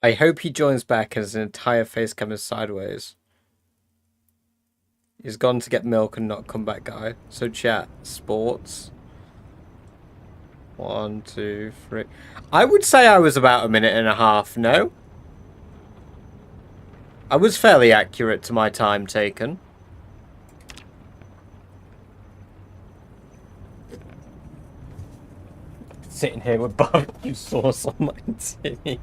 I hope he joins back as an entire face coming sideways. He's gone to get milk and not come back, guy. So chat, sports. 1, 2, 3. I would say I was about a minute and a half, no? I was fairly accurate to my time taken. Sitting here with barbecue sauce on my titties.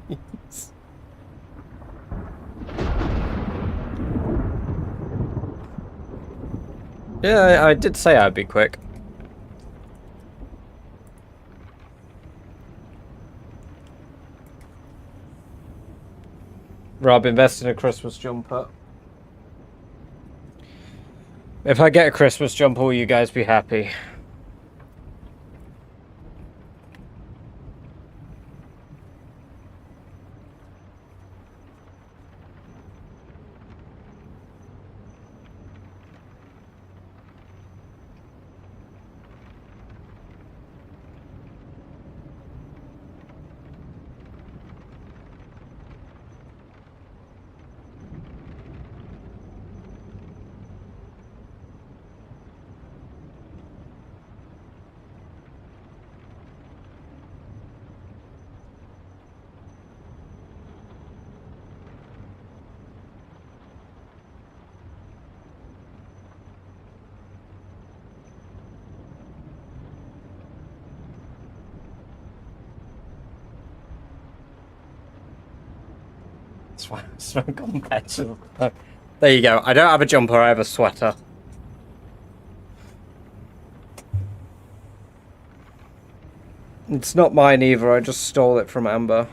Yeah, I did say I'd be quick. Rob, invest in a Christmas jumper. If I get a Christmas jumper, will you guys be happy? That's why I'm so competitive. There you go. I don't have a jumper, I have a sweater. It's not mine either, I just stole it from Amber.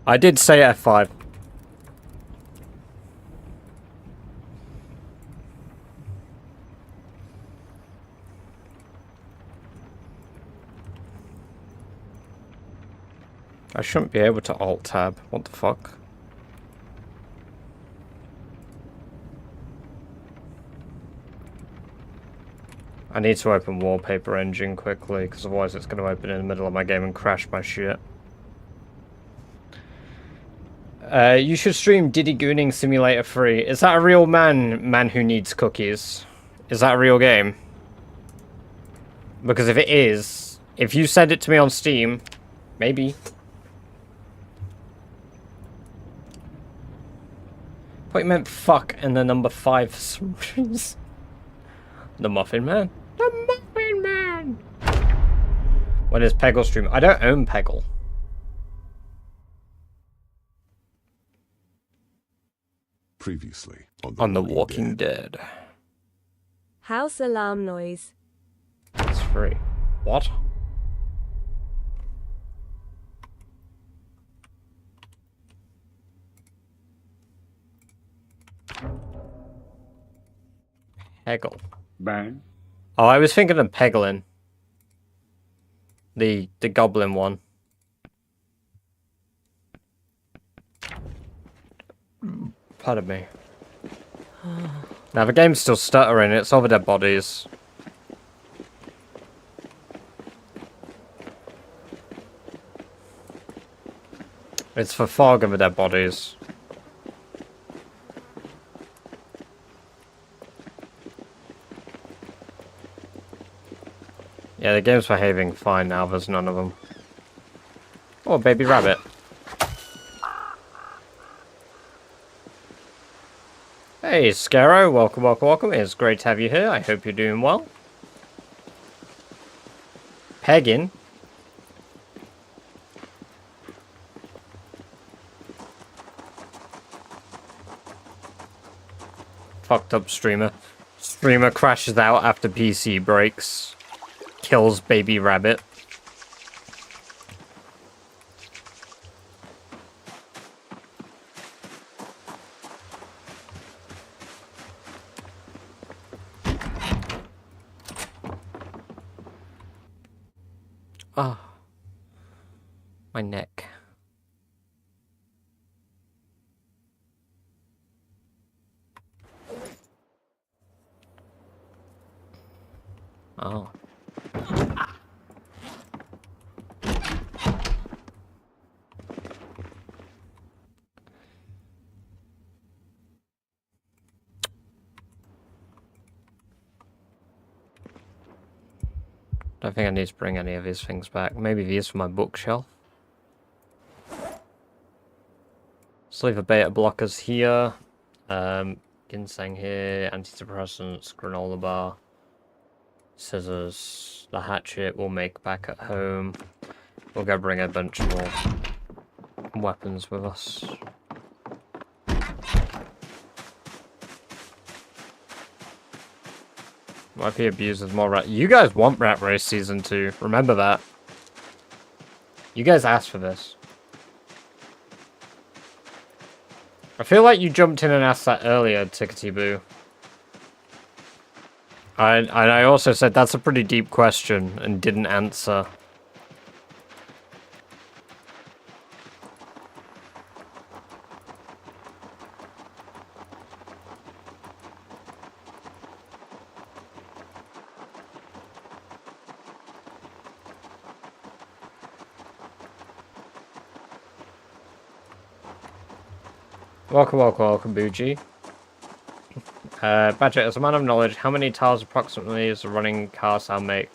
I did say F5. I shouldn't be able to alt-tab. What the fuck? I need to open Wallpaper Engine quickly, because otherwise it's going to open in the middle of my game and crash my shit. You should stream Diddy Gooning Simulator 3. Is that a real man who needs cookies? Is that a real game? Because if it is, if you send it to me on Steam, maybe. I thought you meant fuck and the number 5 for some reason. The Muffin Man. The Muffin Man! When is Peggle stream? I don't own Peggle. Previously on The Walking Dead. House alarm noise. It's free. What? Peggle. Bang. Oh, I was thinking of Peglin. The goblin one. Pardon me. Now the game's still stuttering, it's over dead bodies. It's for fog over dead bodies. Yeah, the game's behaving fine now, there's none of them. Oh, baby rabbit. Hey, Scarrow, welcome, welcome, welcome. It's great to have you here. I hope you're doing well. Peggin. Fucked up streamer. Streamer crashes out after PC breaks. Kills baby rabbit. Ah, oh, my neck. Oh, Don't think I need to bring any of these things back. Maybe these for my bookshelf. Let's leave the beta blockers here. Ginseng here, antidepressants, granola bar, scissors, the hatchet we'll make back at home. We'll go bring a bunch more weapons with us. Might be abused with more rat. You guys want Rat Race Season 2. Remember that. You guys asked for this. I feel like you jumped in and asked that earlier, Tickety Boo. I also said that's a pretty deep question and didn't answer. Welcome, Bougie. Badger, as a man of knowledge, how many tiles approximately is a running car sound make?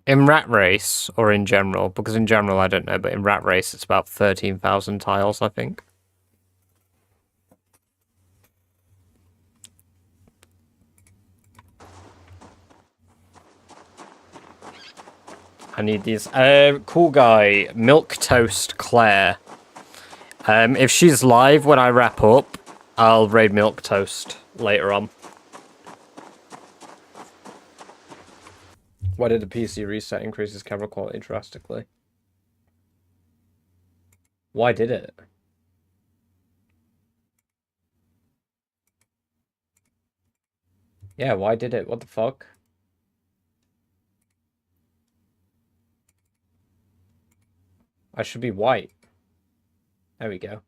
In Rat Race, or in general, because in general I don't know, but in Rat Race it's about 13,000 tiles, I think. I need these. Cool guy, Milk Toast Claire. If she's live when I wrap up, I'll raid Milk Toast later on. Why did the PC reset increases camera quality drastically? Why did it? Yeah, why did it? What the fuck? I should be white. There we go.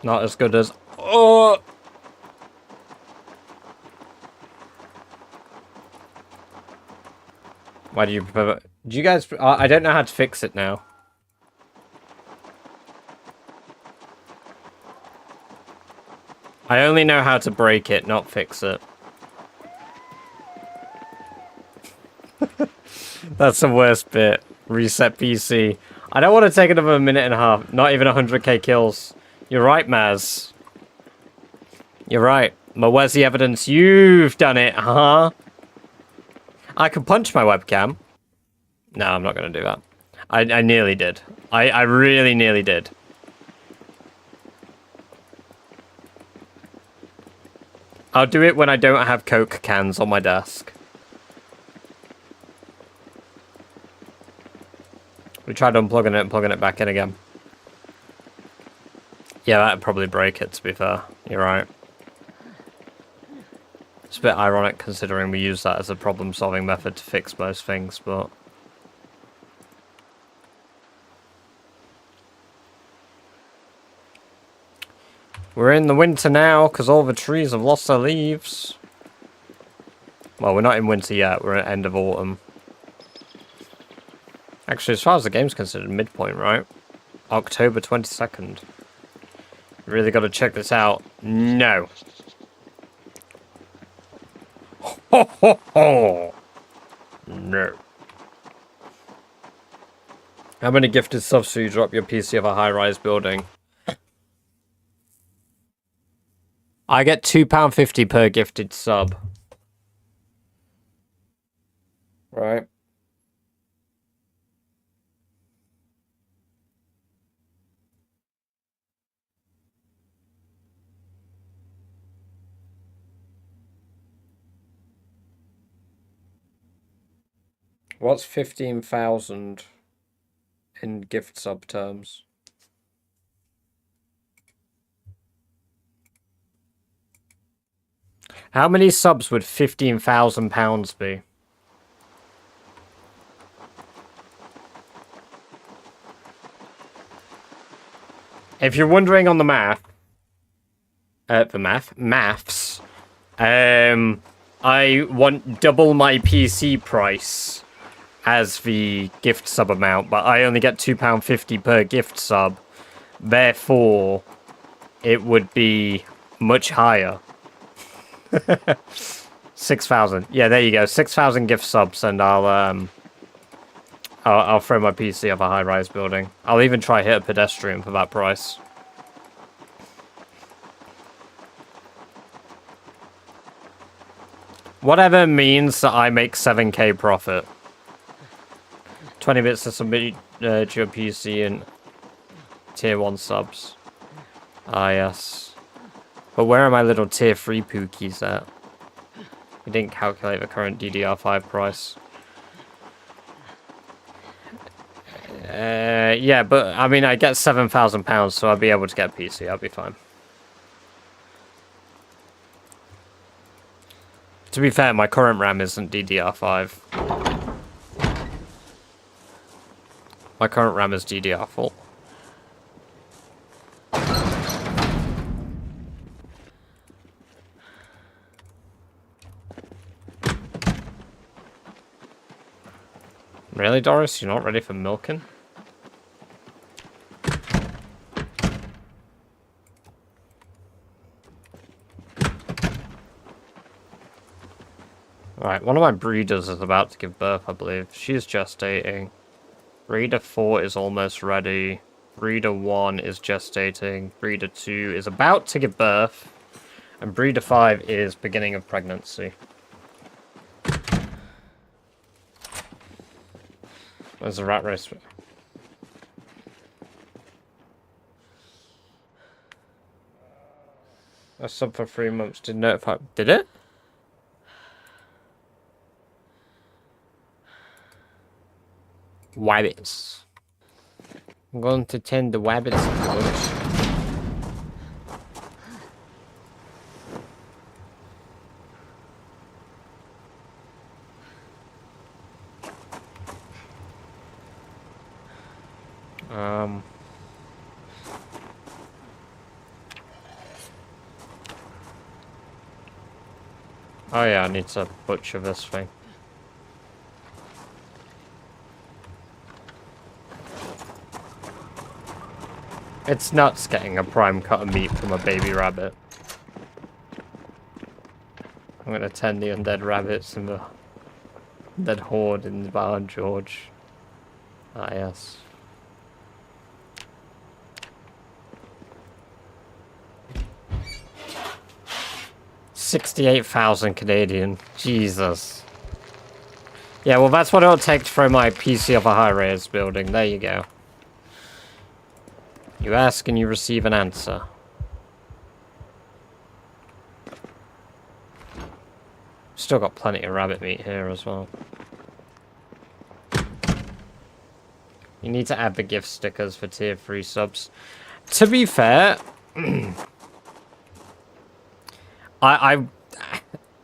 Not as good as... Oh! Why do you prefer... Do you guys... I don't know how to fix it now. I only know how to break it, not fix it. That's the worst bit. Reset PC. I don't want to take another minute and a half. Not even 100k kills. You're right, Maz. You're right. But where's the evidence you've done it, huh? I could punch my webcam. No, I'm not going to do that. I nearly did. I really nearly did. I'll do it when I don't have Coke cans on my desk. We tried unplugging it and plugging it back in again. Yeah, that'd probably break it, to be fair. You're right. It's a bit ironic considering we use that as a problem-solving method to fix most things, but... We're in the winter now, because all the trees have lost their leaves. Well, we're not in winter yet, we're at end of autumn. Actually, as far as the game's considered, midpoint, right? October 22nd. Really got to check this out. No. Ho ho ho! No. How many gifted subs do you drop your PC of a high-rise building? I get £2.50 per gifted sub. Right. What's 15,000 in gift sub terms? How many subs would £15,000 be? If you're wondering on the maths, I want double my PC price as the gift sub amount, but I only get £2.50 per gift sub. Therefore, it would be much higher. 6,000. Yeah, there you go. 6,000 gift subs, and I'll throw my PC off a high-rise building. I'll even try hit a pedestrian for that price. Whatever means that I make 7k profit. 20 bits to submit to your PC and tier 1 subs. Ah, yes. But where are my little tier 3 pookies at? We didn't calculate the current DDR5 price. Yeah, but I mean, I get £7,000, so I'll be able to get PC. I'll be fine. To be fair, my current RAM isn't DDR5. My current RAM is DDR4. Really, Doris? You're not ready for milking? Alright, one of my breeders is about to give birth, I believe. She's gestating. Breeder 4 is almost ready. Breeder 1 is gestating. Breeder 2 is about to give birth. And Breeder 5 is beginning of pregnancy. There's a rat race. A sub for 3 months did notify. Did it? Wabbits. I'm going to tend the wabbits. Oh yeah, I need to butcher this thing. It's nuts getting a prime cut of meat from a baby rabbit. I'm gonna tend the undead rabbits and the undead horde in the barn, George. Ah, yes. $68,000 Canadian. Jesus. Yeah, well, that's what it'll take to throw my PC off a high-rise building. There you go. You ask and you receive an answer. Still got plenty of rabbit meat here as well. You need to add the gift stickers for tier 3 subs. To be fair,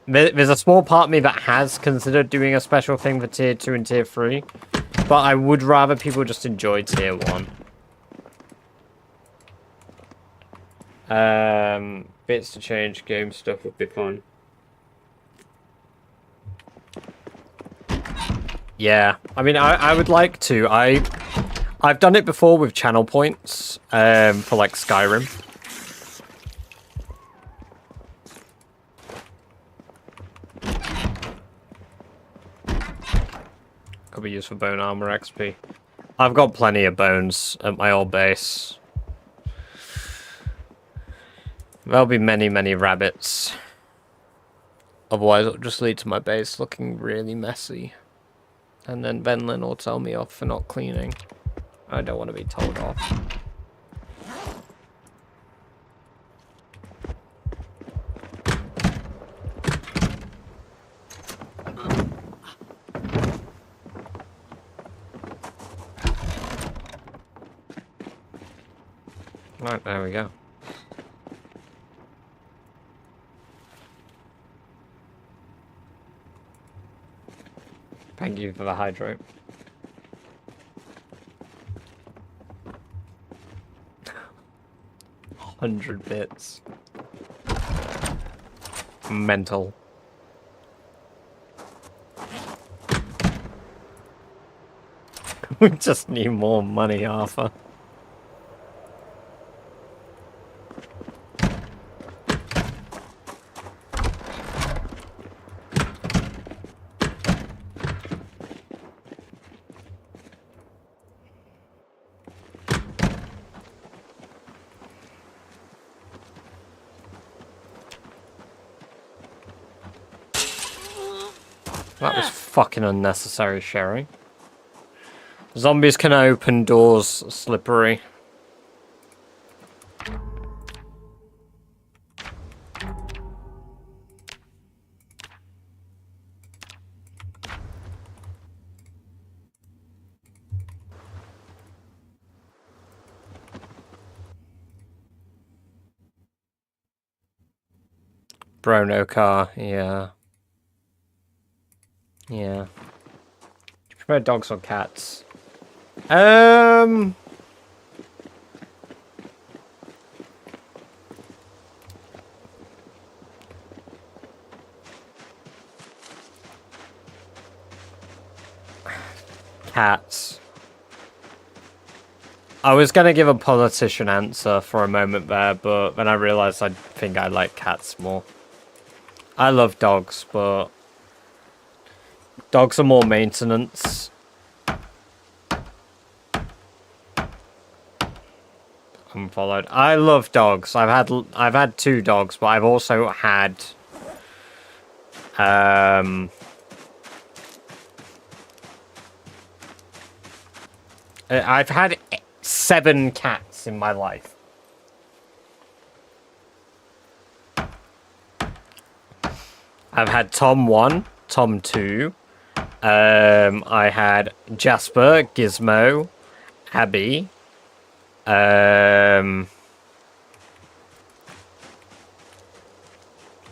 there's a small part of me that has considered doing a special thing for tier 2 and tier 3, but I would rather people just enjoy tier 1. Bits to change game stuff would be fun. Yeah, I mean, I would like to. I've done it before with channel points, for like Skyrim. Could be used for bone armor XP. I've got plenty of bones at my old base. There'll be many, many rabbits. Otherwise, it'll just lead to my base looking really messy. And then Venlin will tell me off for not cleaning. I don't want to be told off. Right, there we go. Thank you for the hydrate. 100 bits. Mental. We just need more money, Arthur. That was fucking unnecessary, Sherry. Zombies can open doors, slippery. Bro, no car, yeah. Yeah. Do you prefer dogs or cats? Cats. I was gonna give a politician answer for a moment there, but then I realized I think I like cats more. I love dogs, but dogs are more maintenance. Unfollowed. I love dogs. I've had 2 dogs, but I've also had I've had 7 cats in my life. I've had Tom 1, Tom 2. I had Jasper, Gizmo, Abby,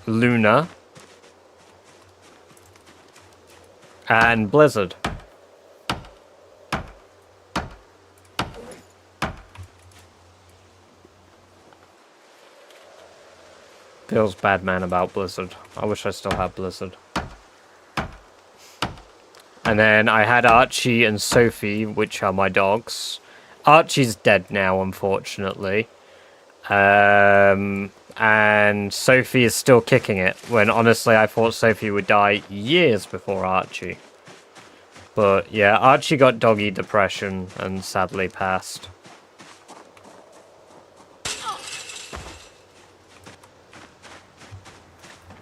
Luna, and Blizzard. Feels bad, man, about Blizzard. I wish I still had Blizzard. And then I had Archie and Sophie, which are my dogs. Archie's dead now, unfortunately. And Sophie is still kicking it, when honestly I thought Sophie would die years before Archie. But yeah, Archie got doggy depression and sadly passed.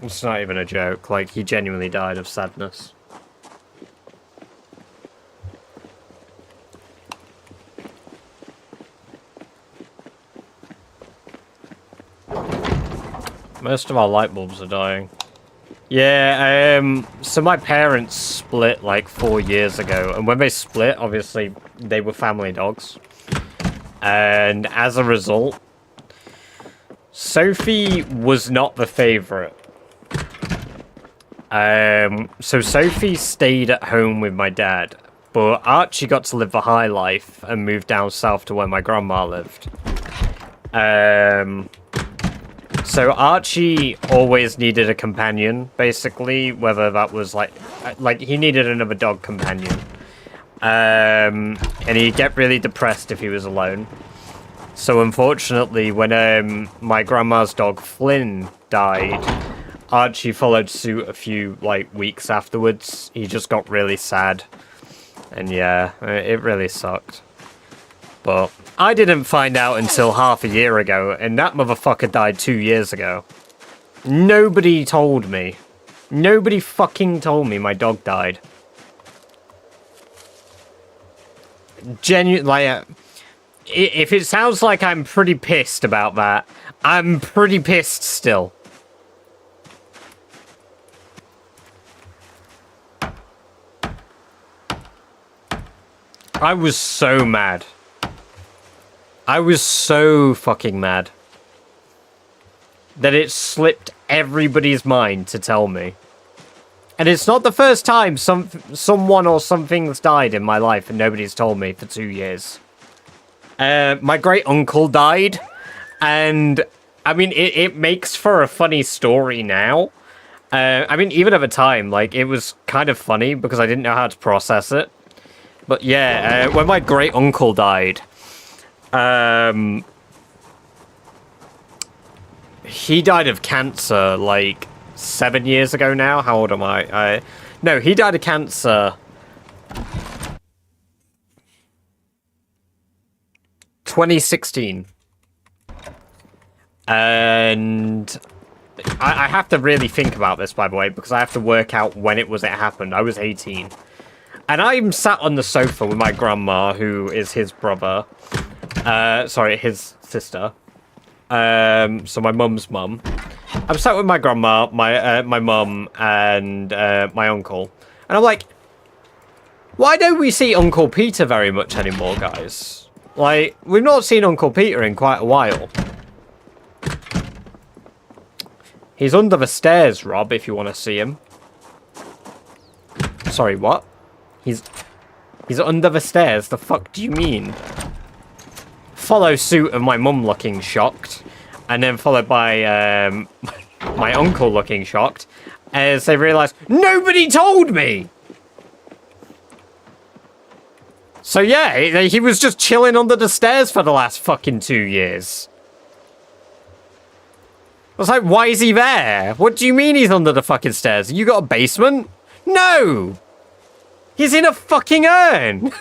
It's not even a joke, like, he genuinely died of sadness. Most of our light bulbs are dying. Yeah, so my parents split like 4 years ago, and when they split, obviously, they were family dogs. And as a result, Sophie was not the favorite. So Sophie stayed at home with my dad, but Archie got to live the high life and moved down south to where my grandma lived. So Archie always needed a companion, basically, whether that was like he needed another dog companion. And he'd get really depressed if he was alone. So unfortunately, when my grandma's dog Flynn died, Archie followed suit a few weeks afterwards. He just got really sad. And yeah, it really sucked. But I didn't find out until half a year ago, and that motherfucker died 2 years ago. Nobody told me. Nobody fucking told me my dog died. If it sounds like I'm pretty pissed about that, I'm pretty pissed still. I was so mad. I was so fucking mad that it slipped everybody's mind to tell me. And it's not the first time someone or something's died in my life and nobody's told me for 2 years. My great uncle died, and I mean, it makes for a funny story now. I mean, even at the time, like, it was kind of funny because I didn't know how to process it. But yeah, when my great uncle died, he died of cancer like 7 years ago now. How old am I? No, he died of cancer 2016. And I have to really think about this, by the way, because I have to work out when it happened. I was 18. And I'm sat on the sofa with my grandma, who is his brother. Sorry, his sister. So my mum's mum. I'm sat with my grandma, my mum, and my uncle. And I'm like, why don't we see Uncle Peter very much anymore, guys? Like, we've not seen Uncle Peter in quite a while. He's under the stairs, Rob, if you want to see him. Sorry, what? He's under the stairs. The fuck do you mean? Follow suit of my mum looking shocked, and then followed by my uncle looking shocked, as they realise nobody told me. So yeah, he was just chilling under the stairs for the last fucking 2 years. I was like, why is he there? What do you mean he's under the fucking stairs? You got a basement? No! He's in a fucking urn!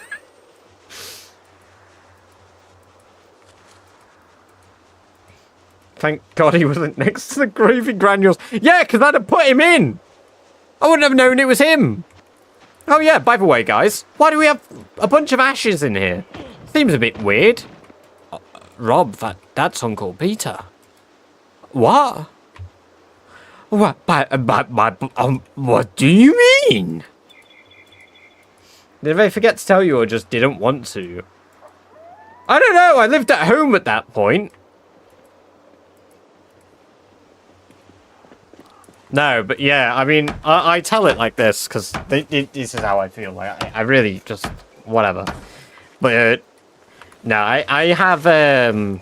Thank God he wasn't next to the gravy granules. Yeah, because I'd have put him in. I wouldn't have known it was him. Oh yeah, by the way, guys, why do we have a bunch of ashes in here? Seems a bit weird. Rob, that's Uncle Peter. What? What? What do you mean? Did they forget to tell you or just didn't want to? I don't know. I lived at home at that point. No, but yeah, I mean, I tell it like this because this is how I feel. Like, I really just whatever. But no, I have an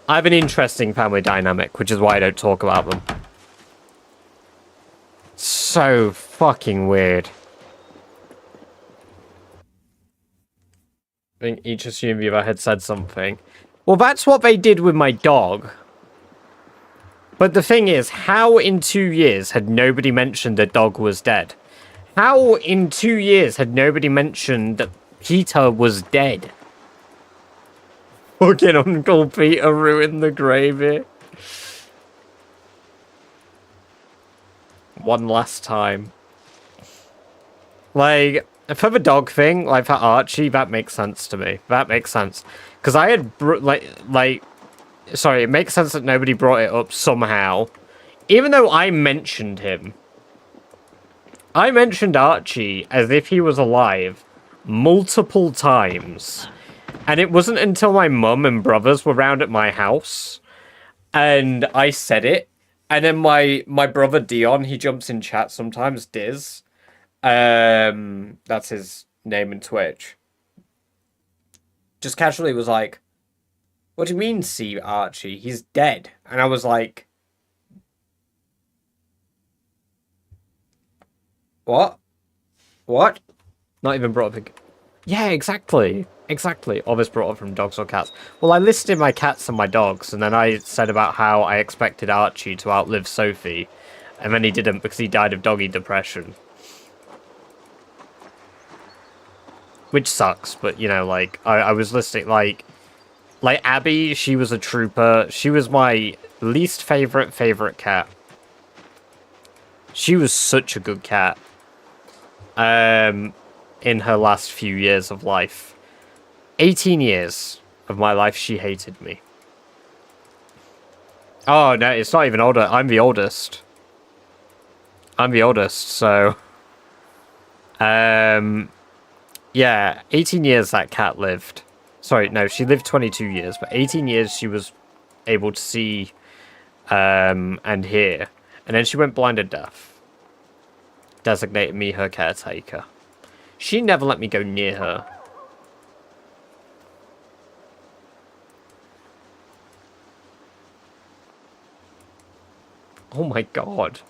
interesting family dynamic, which is why I don't talk about them. So fucking weird. I think each assumed the other had said something. Well, that's what they did with my dog. But the thing is, how in 2 years had nobody mentioned the dog was dead? How in 2 years had nobody mentioned that Peter was dead? Fucking Uncle Peter ruined the gravy. One last time. Like, for the dog thing, like for Archie, that makes sense to me. That makes sense. Because I had, sorry, it makes sense that nobody brought it up somehow. Even though I mentioned him. I mentioned Archie as if he was alive multiple times. And it wasn't until my mum and brothers were round at my house and I said it. And then my brother Dion, he jumps in chat sometimes, Diz. That's his name in Twitch. Just casually was like, what do you mean, see Archie? He's dead. And I was like, what? What? Not even brought up. Yeah, exactly. Exactly. Obviously brought up from dogs or cats. Well, I listed my cats and my dogs, and then I said about how I expected Archie to outlive Sophie, and then he didn't because he died of doggy depression. which sucks, but, you know, like, I was listening, like, Abby, she was a trooper. She was my least favorite cat. She was such a good cat. In her last few years of life. 18 years of my life, she hated me. Oh, no, it's not even older. I'm the oldest. I'm the oldest, so... yeah, 18 years that cat lived. Sorry, no, she lived 22 years, but 18 years she was able to see and hear. And then she went blind and deaf. Designated me her caretaker. She never let me go near her. Oh my god.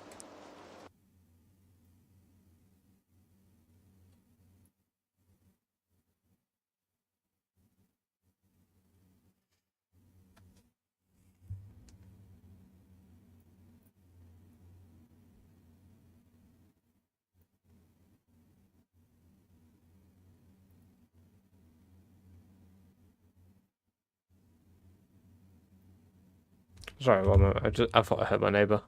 Sorry, one moment. I thought I heard my neighbour.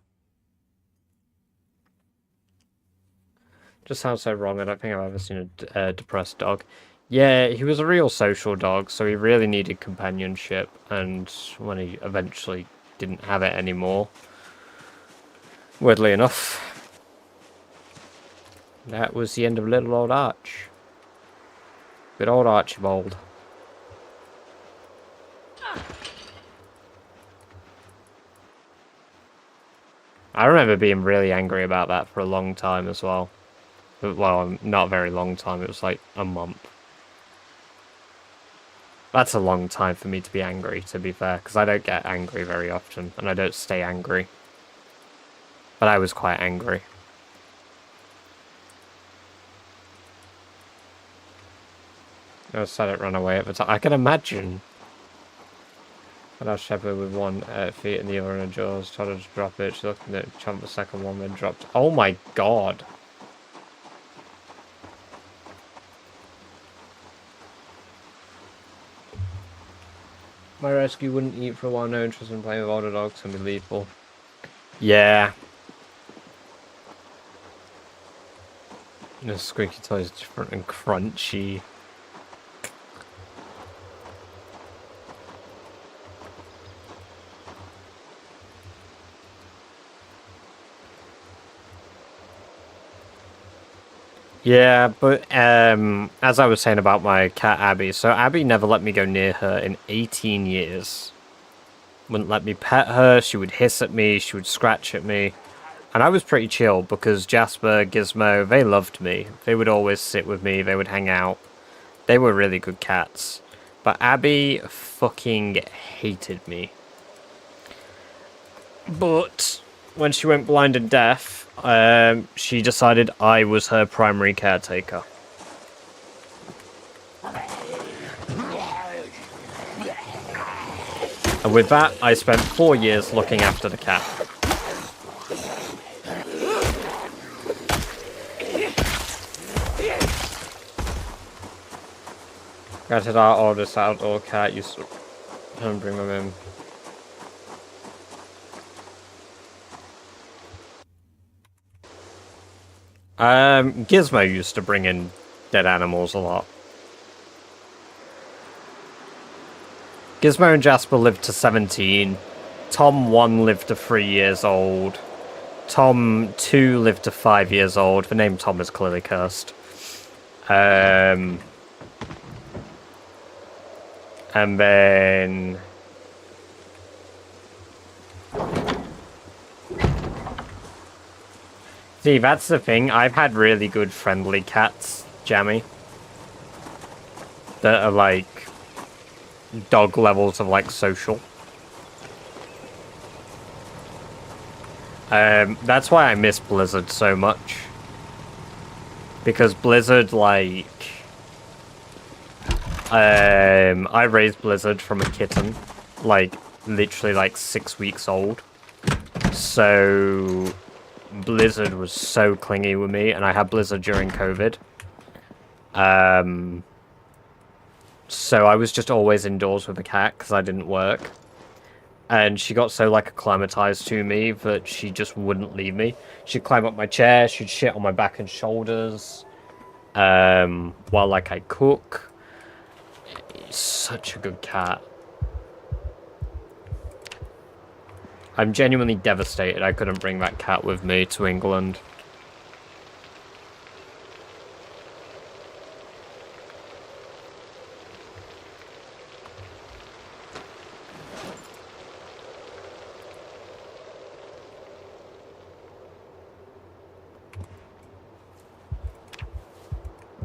Just sounds so wrong. I don't think I've ever seen a depressed dog. Yeah, he was a real social dog, so he really needed companionship. And when he eventually didn't have it anymore, weirdly enough, that was the end of little old Arch. Good old Archibald. I remember being really angry about that for a long time as well. Well, not a very long time. It was like a month. That's a long time for me to be angry, to be fair, because I don't get angry very often, and I don't stay angry. But I was quite angry. I just let it run away at the time. I can imagine. But our shepherd with one feet and the other in her jaws, tried to drop it. She looked at it, chomped the second one, then dropped. Oh my god. My rescue wouldn't eat for a while, no interest in playing with older dogs can be lethal. Yeah. The squeaky toy is different and crunchy. Yeah, but as I was saying about my cat Abby, so Abby never let me go near her in 18 years. Wouldn't let me pet her, she would hiss at me, she would scratch at me. And I was pretty chill because Jasper, Gizmo, they loved me. They would always sit with me, they would hang out. They were really good cats. But Abby fucking hated me. But when she went blind and deaf, she decided I was her primary caretaker. And with that, I spent 4 years looking after the cat. Granted, our oldest outdoor cat used to come and bring them in. Gizmo used to bring in dead animals a lot. Gizmo and Jasper lived to 17. Tom 1 lived to 3 years old. Tom 2 lived to 5 years old. The name Tom is clearly cursed. And then... See, that's the thing. I've had really good friendly cats, Jammy. That are like dog levels of like social. That's why I miss Blizzard so much. Because Blizzard, like... I raised Blizzard from a kitten. Like, literally like 6 weeks old. So... Blizzard was so clingy with me, and I had Blizzard during COVID. So I was just always indoors with the cat because I didn't work. And she got so, like, acclimatized to me that she just wouldn't leave me. She'd climb up my chair, she'd shit on my back and shoulders. While, like, I cook. It's such a good cat. I'm genuinely devastated I couldn't bring that cat with me to England.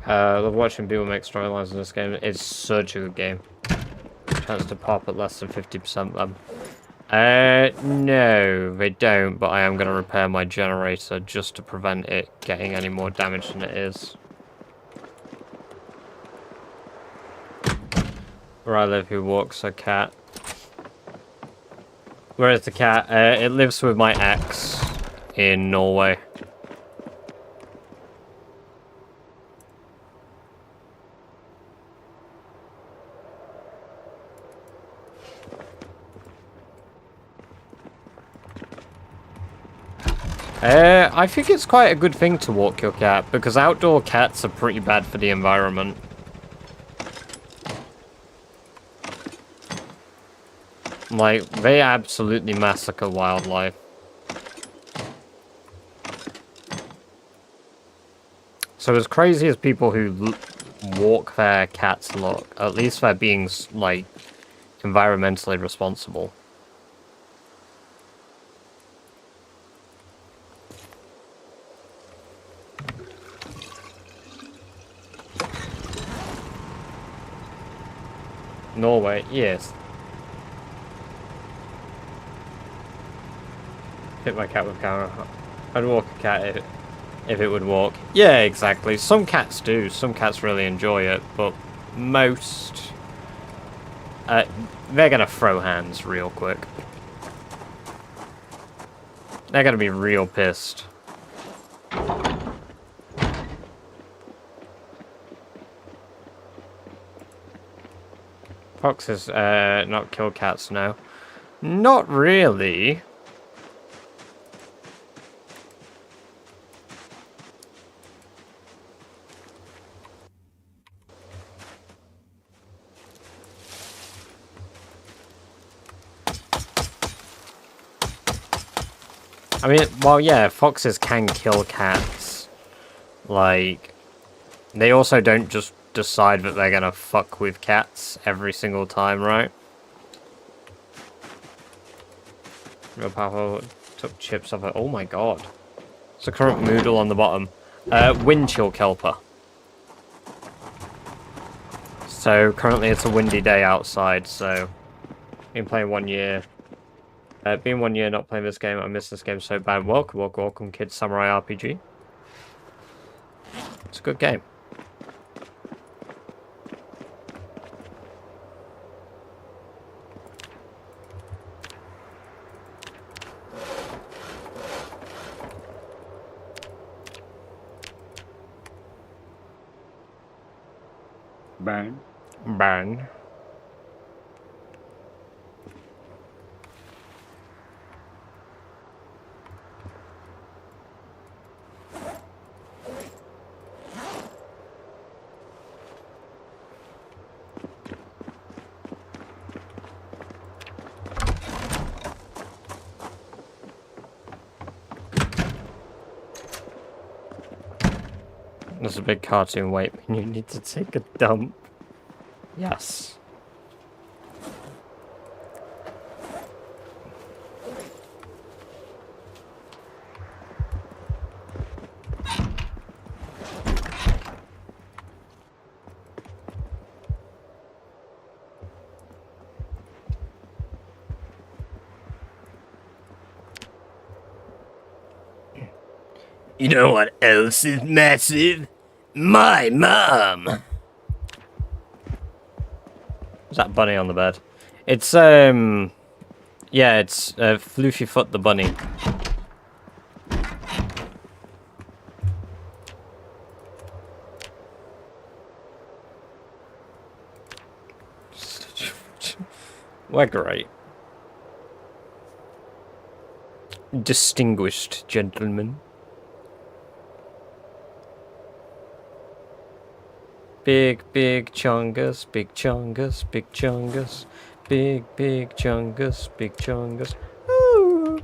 Love watching people make storylines in this game. It's such a good game. Chance to pop at less than 50% them. No, they don't, but I am going to repair my generator just to prevent it getting any more damage than it is. Where I live, who walks a cat. Where is the cat? It lives with my ex in Norway. I think it's quite a good thing to walk your cat, because outdoor cats are pretty bad for the environment. Like, they absolutely massacre wildlife. So as crazy as people who walk their cats look, at least they're being, like, environmentally responsible. Norway, yes. Hit my cat with camera. I'd walk a cat if it would walk. Yeah, exactly. Some cats do. Some cats really enjoy it, but most... they're gonna throw hands real quick. They're gonna be real pissed. Foxes, not kill cats, no. Not really. I mean, well, yeah, foxes can kill cats. Like, they also don't just decide that they're gonna fuck with cats every single time, right? Real powerful. Took chips off it. Oh my god. It's a current Moodle on the bottom. Wind chill kelper. So currently it's a windy day outside, so been playing 1 year. Been 1 year not playing this game. I miss this game so bad. Welcome, welcome, welcome, Kids Samurai RPG. It's a good game. Bang. Bang. There's a big cartoon wait when you need to take a dump. Yes. You know what else is massive? My mom! Is that bunny on the bed? It's, yeah, it's, Floofyfoot the bunny. We're great. Distinguished gentlemen. Big, big chungus, big chungus, big chungus. Big, big chungus, big chungus. Ooh.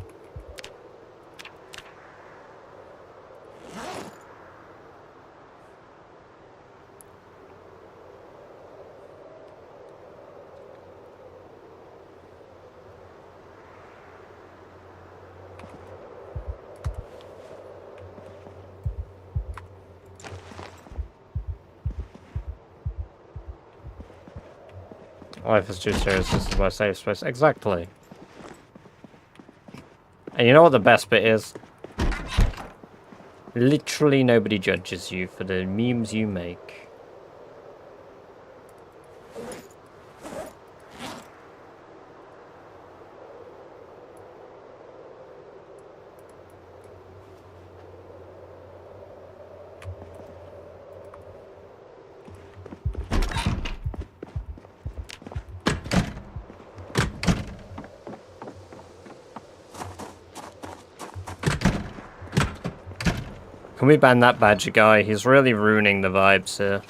Life is too serious, this is my safe space. Exactly. And you know what the best bit is? Literally nobody judges you for the memes you make. Can we ban that badger guy? He's really ruining the vibes here.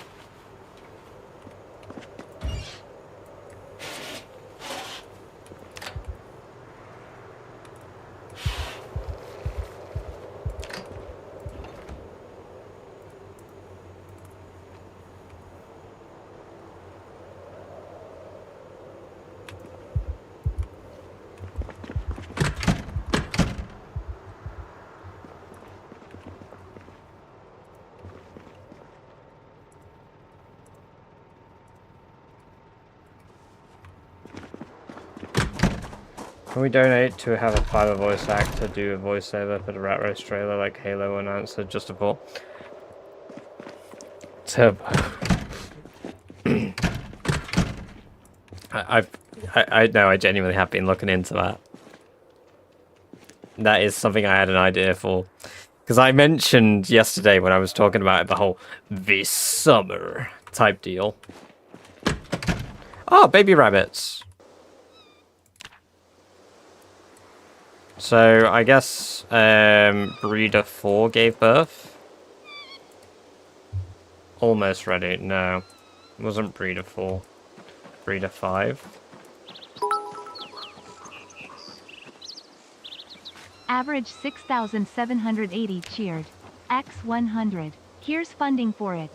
Can we donate to have a Fiverr voice actor do a voiceover for the Rat Race trailer like Halo announced just a before? Turbo. I know, I genuinely have been looking into that. That is something I had an idea for. Because I mentioned yesterday when I was talking about the whole this summer type deal. Oh, baby rabbits. So, I guess Breeder 4 gave birth. Almost ready. No, it wasn't Breeder 4. Breeder 5. Average 6,780 cheered. X 100. Here's funding for it.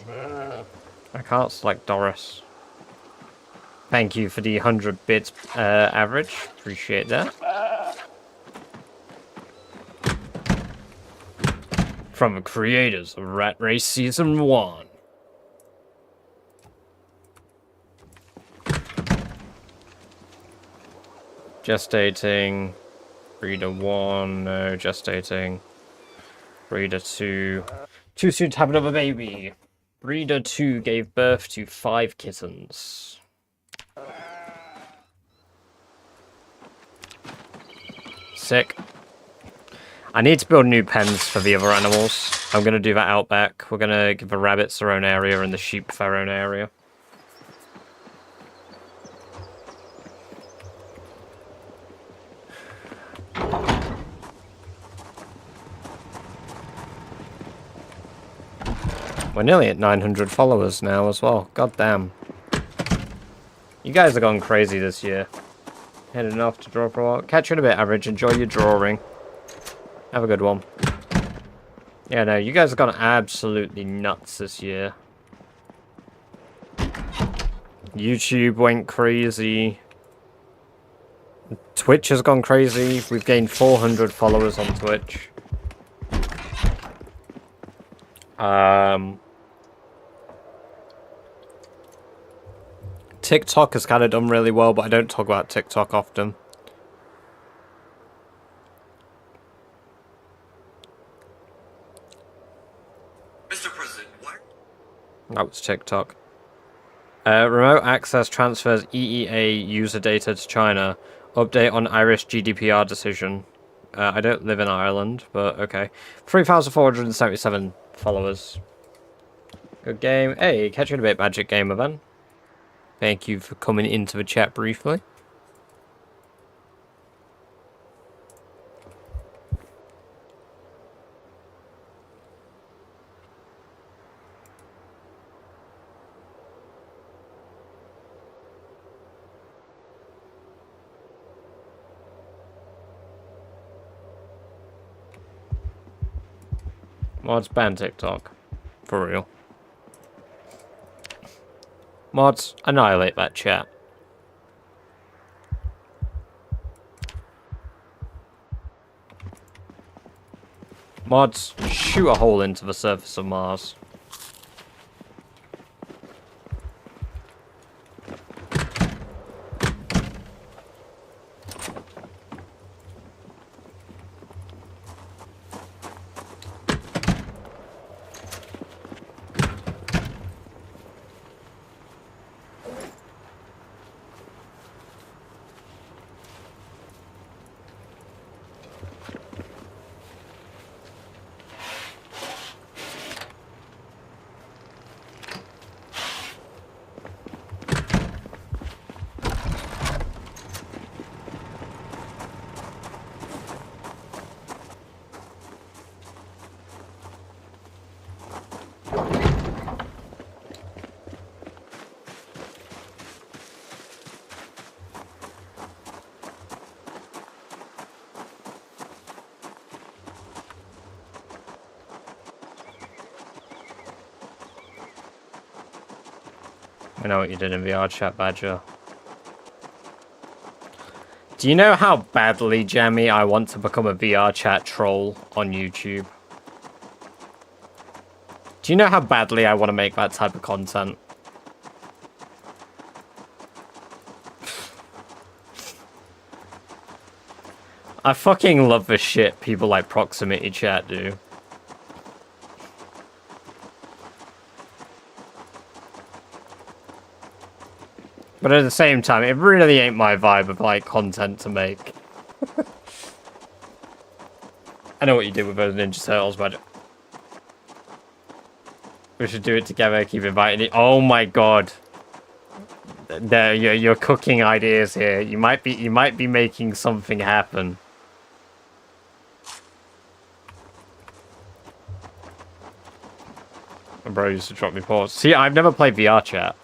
I can't select Doris. Thank you for the 100 bits average. Appreciate that. From the creators of Rat Race Season 1. Gestating. Breeder 1, no, gestating. Breeder 2. Too soon to have another baby. Breeder 2 gave birth to 5 kittens. Sick. I need to build new pens for the other animals. I'm going to do that out back. We're going to give the rabbits their own area and the sheep their own area. We're nearly at 900 followers now as well. God damn. You guys have gone crazy this year. Heading off to draw for a while. Catch you in a bit, Average. Enjoy your drawing. Have a good one. Yeah, no, you guys have gone absolutely nuts this year. YouTube went crazy. Twitch has gone crazy. We've gained 400 followers on Twitch. TikTok has kind of done really well, but I don't talk about TikTok often. Mr. President, what? That was TikTok. Remote access transfers EEA user data to China. Update on Irish GDPR decision. I don't live in Ireland, but okay. 3,477 followers. Good game. Hey, catch you in a bit, Magic Gamer then. Thank you for coming into the chat briefly. Mods ban TikTok. For real. Mods, annihilate that chat. Mods, shoot a hole into the surface of Mars. I know what you did in VR chat, Badger. Do you know how badly, Jammy, I want to become a VR chat troll on YouTube? Do you know how badly I want to make that type of content? I fucking love the shit people like Proximity Chat do. But at the same time, it really ain't my vibe of, like, content to make. I know what you did with those Ninja Turtles, but... we should do it together, keep inviting it. Oh my god. You're cooking ideas here. You might be making something happen. My bro used to drop me pause. See, I've never played VR chat.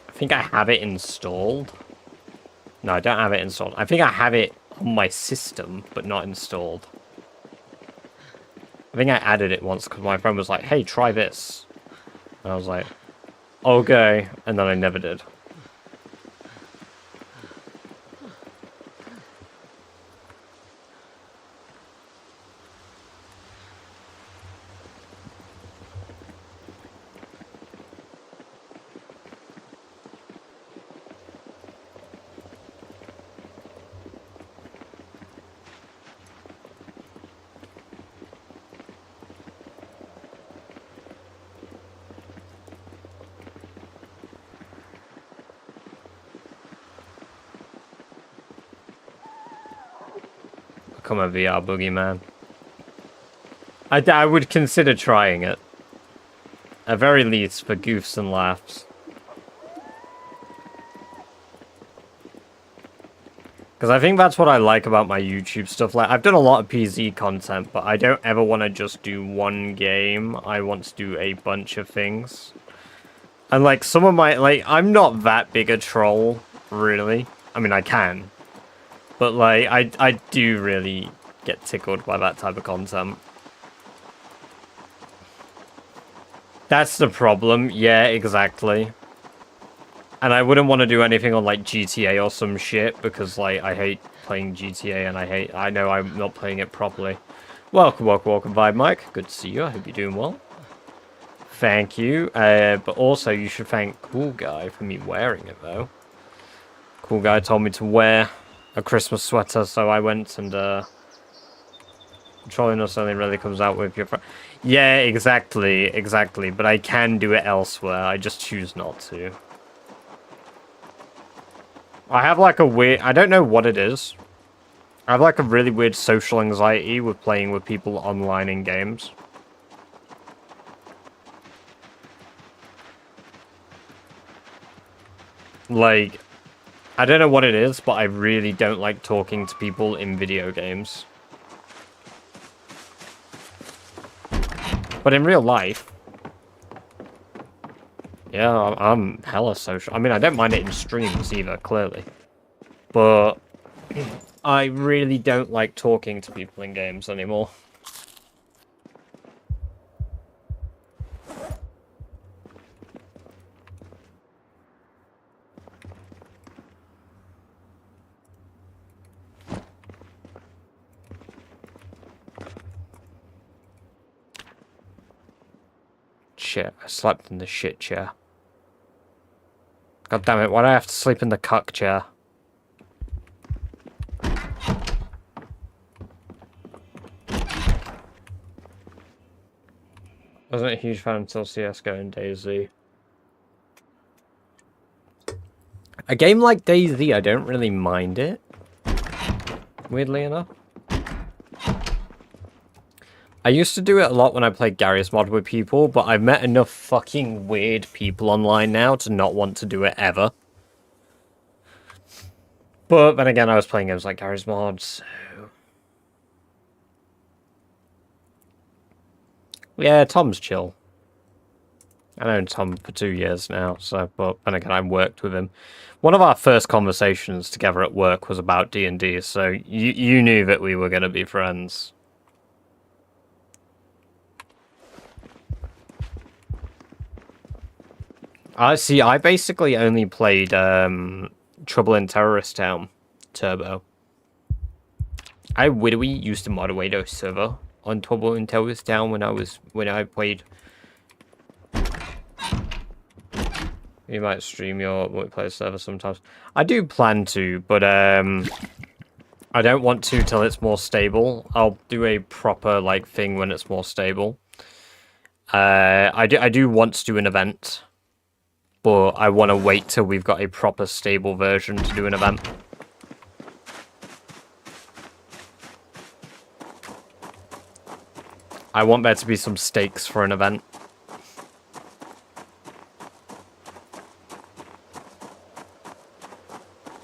I think I have it installed. No, I don't have it installed. I think I have it on my system, but not installed. I think I added it once because my friend was like, hey, try this. And I was like, okay. And then I never did. Become a VR boogeyman. I would consider trying it. At very least for goofs and laughs. Because I think that's what I like about my YouTube stuff. Like, I've done a lot of PZ content, but I don't ever want to just do one game. I want to do a bunch of things. And like, some of my... like, I'm not that big a troll, really. I mean, I can. But, like, I do really get tickled by that type of content. That's the problem. Yeah, exactly. And I wouldn't want to do anything on, like, GTA or some shit, because, like, I hate playing GTA, and I know I'm not playing it properly. Welcome, Vibe Mike. Good to see you. I hope you're doing well. Thank you. But also, you should thank Cool Guy for me wearing it, though. Cool Guy told me to wear a Christmas sweater, so I went and trolliness only really comes out with your friend. Yeah, exactly, but I can do it elsewhere, I just choose not to. I have like a weird, I don't know what it is. I have like a really weird social anxiety with playing with people online in games. Like, I don't know what it is, but I really don't like talking to people in video games. But in real life, yeah, I'm hella social. I mean, I don't mind it in streams either, clearly. But I really don't like talking to people in games anymore. Shit, I slept in the shit chair. God damn it, why do I have to sleep in the cuck chair? Wasn't a huge fan until CSGO and DayZ. A game like DayZ, I don't really mind it. Weirdly enough. I used to do it a lot when I played Garry's Mod with people, but I've met enough fucking weird people online now to not want to do it ever. But then again, I was playing games like Garry's Mod, so... Yeah, Tom's chill. I know Tom for 2 years now, so... But then again, I worked with him. One of our first conversations together at work was about D&D, so you knew that we were going to be friends. I basically only played Trouble in Terrorist Town Turbo. We used to moderate a server on Trouble in Terrorist Town when I played. You might stream your multiplayer server sometimes. I do plan to, but I don't want to till it's more stable. I'll do a proper like thing when it's more stable. I do want to do an event. But I want to wait till we've got a proper stable version to do an event. I want there to be some stakes for an event.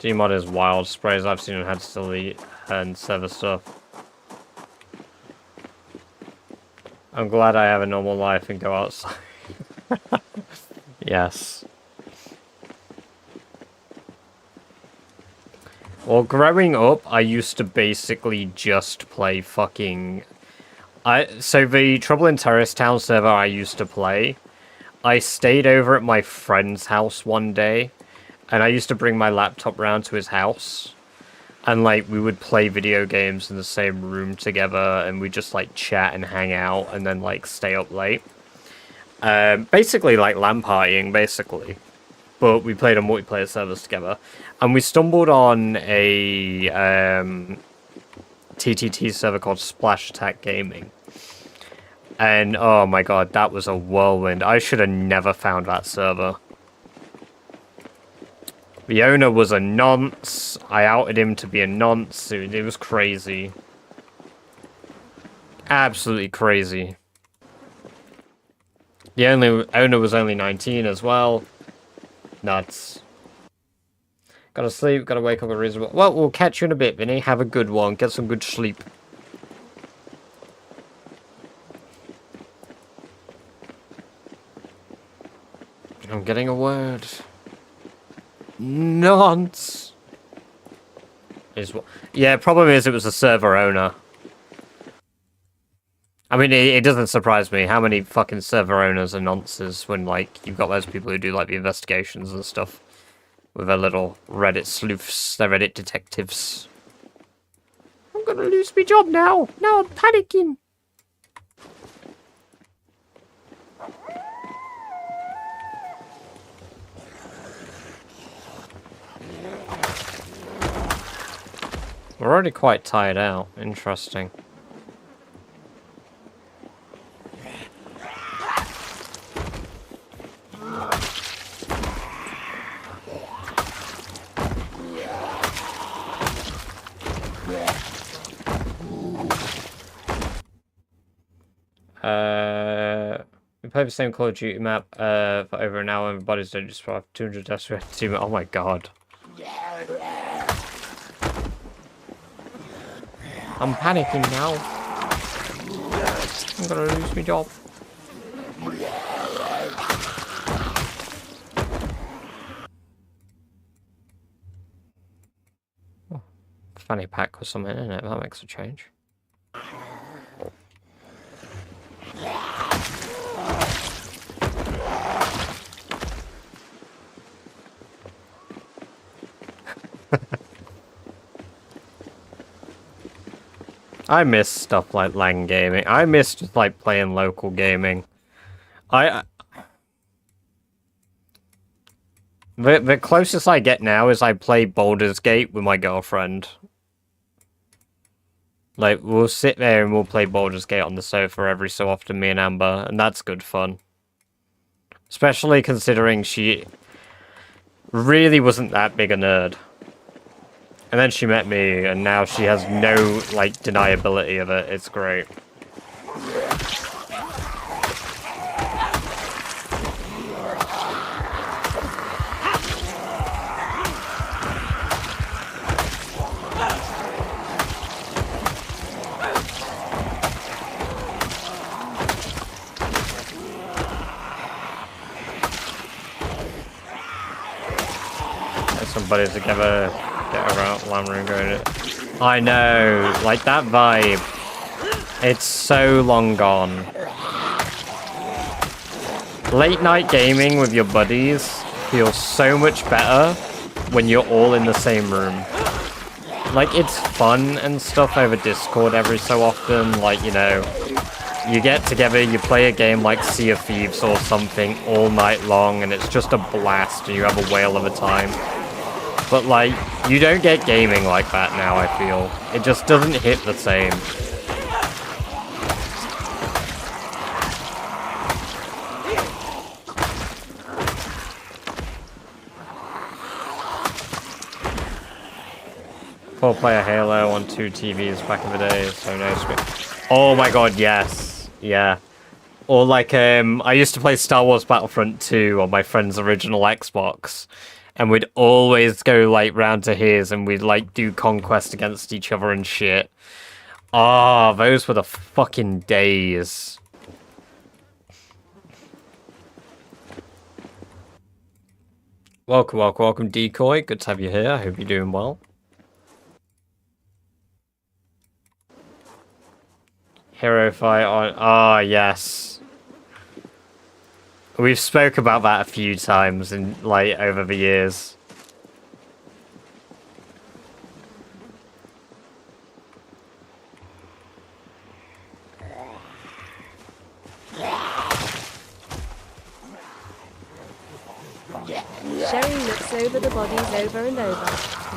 Gmod is wild. Sprays I've seen and had to delete and server stuff. I'm glad I have a normal life and go outside. Yes. Well, growing up, I used to basically just play fucking... So the Trouble in Terrorist Town server I used to play, I stayed over at my friend's house one day, and I used to bring my laptop round to his house, and, like, we would play video games in the same room together, and we'd just, like, chat and hang out, and then, like, stay up late. Basically, like, LAN partying, basically. But we played on multiplayer servers together. And we stumbled on a TTT server called Splash Attack Gaming. And, oh my god, that was a whirlwind. I should have never found that server. The owner was a nonce. I outed him to be a nonce. It was crazy. Absolutely crazy. The owner was only 19 as well. Nuts. Gotta sleep, gotta wake up at reasonable... Well, we'll catch you in a bit, Vinny. Have a good one. Get some good sleep. I'm getting a word. Nonce. Yeah, problem is it was a server owner. I mean, it doesn't surprise me how many fucking server owners are nonces when, like, you've got those people who do, like, the investigations and stuff with their little Reddit sleuths, their Reddit detectives. I'm gonna lose my job now. Now I'm panicking. We're already quite tired out. Interesting. We played the same Call of Duty map for over an hour and everybody's dead just for 200 deaths. Oh my god. I'm panicking now. I'm gonna lose my job. fanny pack with something in it. That makes a change. I miss stuff like LAN gaming. I miss just like playing local gaming. The closest I get now is I play Baldur's Gate with my girlfriend. Like, we'll sit there and we'll play Baldur's Gate on the sofa every so often, me and Amber, and that's good fun. Especially considering she really wasn't that big a nerd. And then she met me, and now she has no, like, deniability of it. It's great. Somebody together, get around LAN room going. I know, like that vibe. It's so long gone. Late night gaming with your buddies feels so much better when you're all in the same room. Like, it's fun and stuff over Discord every so often. Like, you know, you get together, you play a game like Sea of Thieves or something all night long, and it's just a blast, and you have a whale of a time. But, like, you don't get gaming like that now, I feel. It just doesn't hit the same. Four-player Halo on 2 TVs back in the day, so no screen. Oh my god, yes. Yeah. Or, like, I used to play Star Wars Battlefront 2 on my friend's original Xbox. And we'd always go, like, round to his, and we'd, like, do conquest against each other and shit. Ah, those were the fucking days. Welcome, welcome, welcome, Decoy. Good to have you here. I hope you're doing well. Hero fight on... Ah, yes. We've spoke about that a few times in, like, over the years. Sherry looks over the bodies over and over.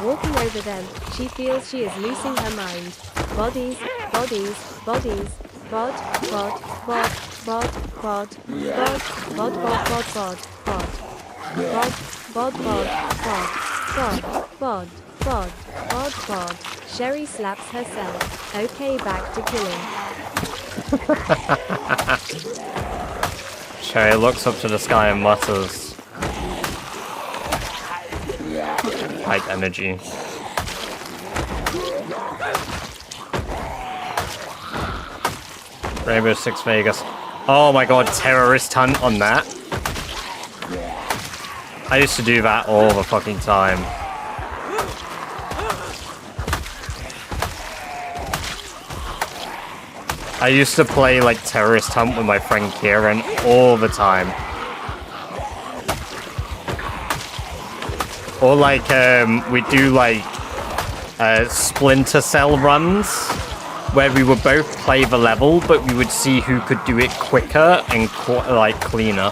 Walking over them, she feels she is losing her mind. Bodies, bodies, bodies. Bod, bod, bod, bod, bod, bod, bod, bod, bod, bod, bod. Bod, bod, bod, bod, bod, bod, bod. Sherry slaps herself. Okay, back to killing. Sherry looks up to the sky and mutters. Hype energy. Rainbow Six Vegas. Oh my god, terrorist hunt on that. I used to do that all the fucking time. I used to play like terrorist hunt with my friend Kieran all the time. Or like, we'd do like Splinter Cell runs, where we would both play the level, but we would see who could do it quicker and like cleaner.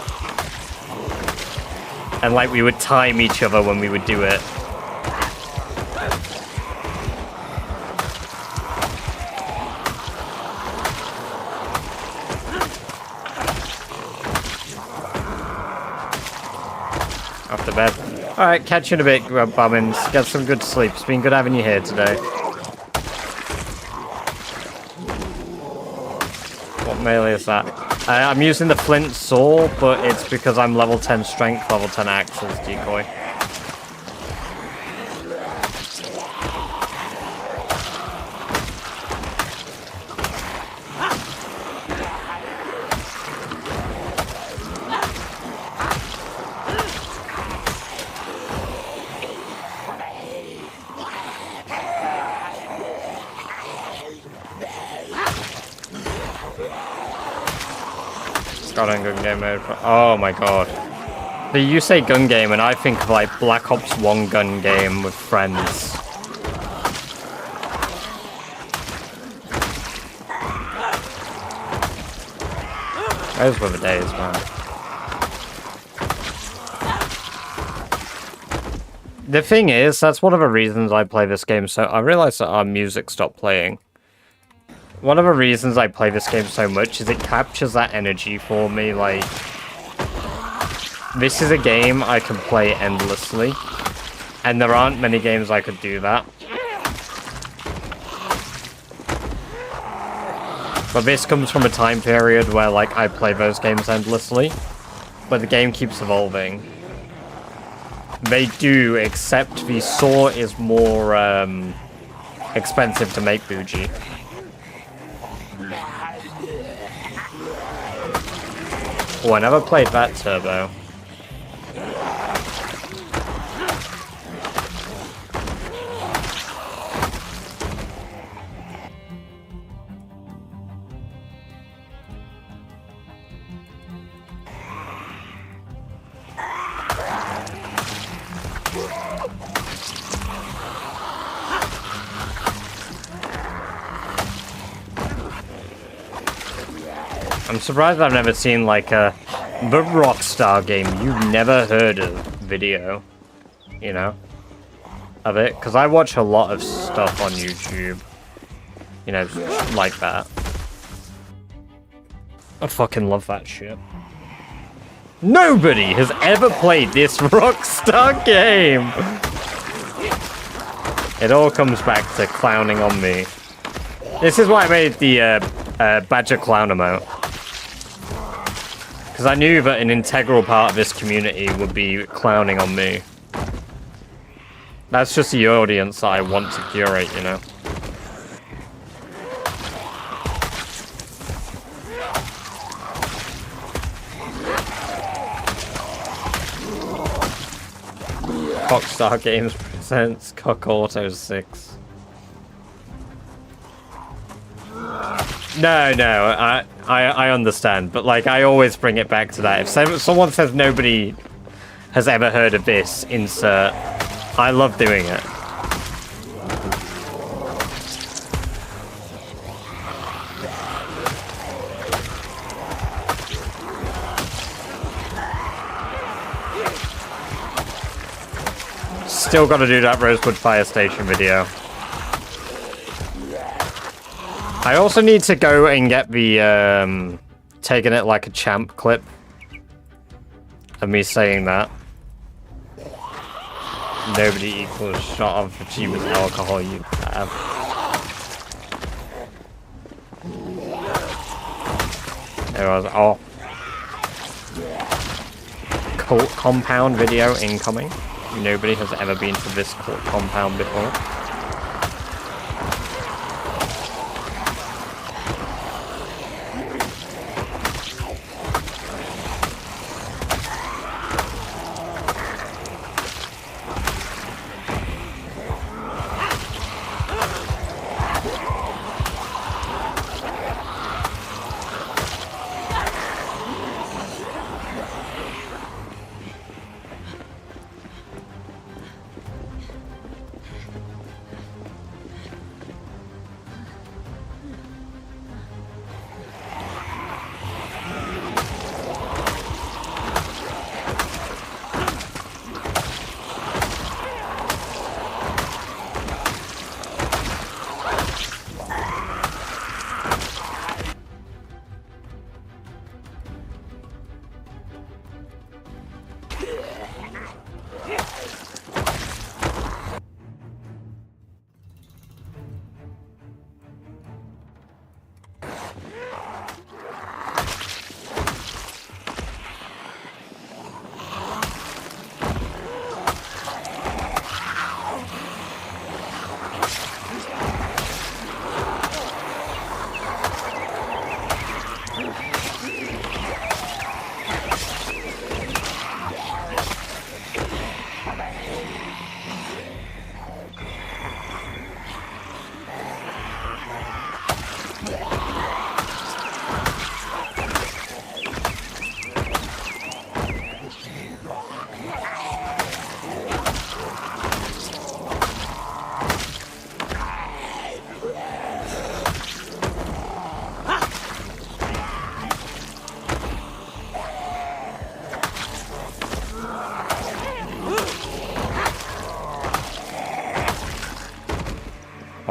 And like we would time each other when we would do it. Off to bed. Alright, catch you in a bit, Bummins. Get some good sleep. It's been good having you here today. What melee is that? I'm using the flint saw, but it's because I'm level 10 strength, level 10 axles, Decoy. Shotgun gun game mode. Oh my god. So you say gun game and I think of like Black Ops 1 gun game with friends. Those were the days, man. The thing is, that's one of the reasons I play this game so... I realized that our music stopped playing. One of the reasons I play this game so much is it captures that energy for me, like... This is a game I can play endlessly. And there aren't many games I could do that. But this comes from a time period where, like, I play those games endlessly. But the game keeps evolving. They do, except the saw is more, expensive to make, Bougie. Oh, I never played that turbo. I'm surprised I've never seen, like, the Rockstar game. You've never heard of video, you know, of it? Because I watch a lot of stuff on YouTube, you know, like that. I fucking love that shit. Nobody has ever played this Rockstar game! It all comes back to clowning on me. This is why I made the Badger Clown emote. Because I knew that an integral part of this community would be clowning on me. That's just the audience that I want to curate, you know? Rockstar Games presents Cock Auto 6. No, I understand, but like I always bring it back to that. If someone says nobody has ever heard of this, insert. I love doing it. Still got to do that Rosewood Fire Station video. I also need to go and get the, taking it like a champ clip of me saying that. Nobody equals shot of the cheapest alcohol you have. There was, oh. Cult compound video incoming. Nobody has ever been to this cult compound before.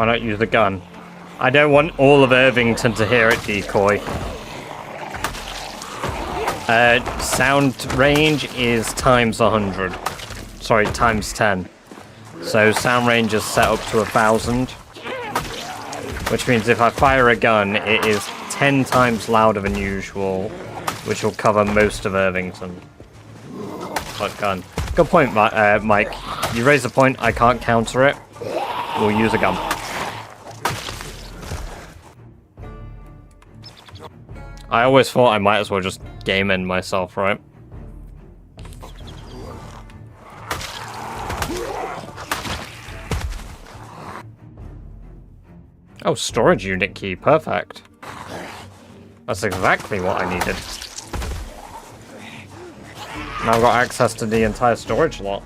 Why not use the gun? I don't want all of Irvington to hear it, decoy. Sound range is times 100. Sorry, times 10. So sound range is set up to 1,000. Which means if I fire a gun, it is 10 times louder than usual, which will cover most of Irvington. What gun? Good point, Mike. You raise a point, I can't counter it. We'll use a gun. I always thought I might as well just game end myself, right? Oh, storage unit key, perfect. That's exactly what I needed. Now I've got access to the entire storage lot.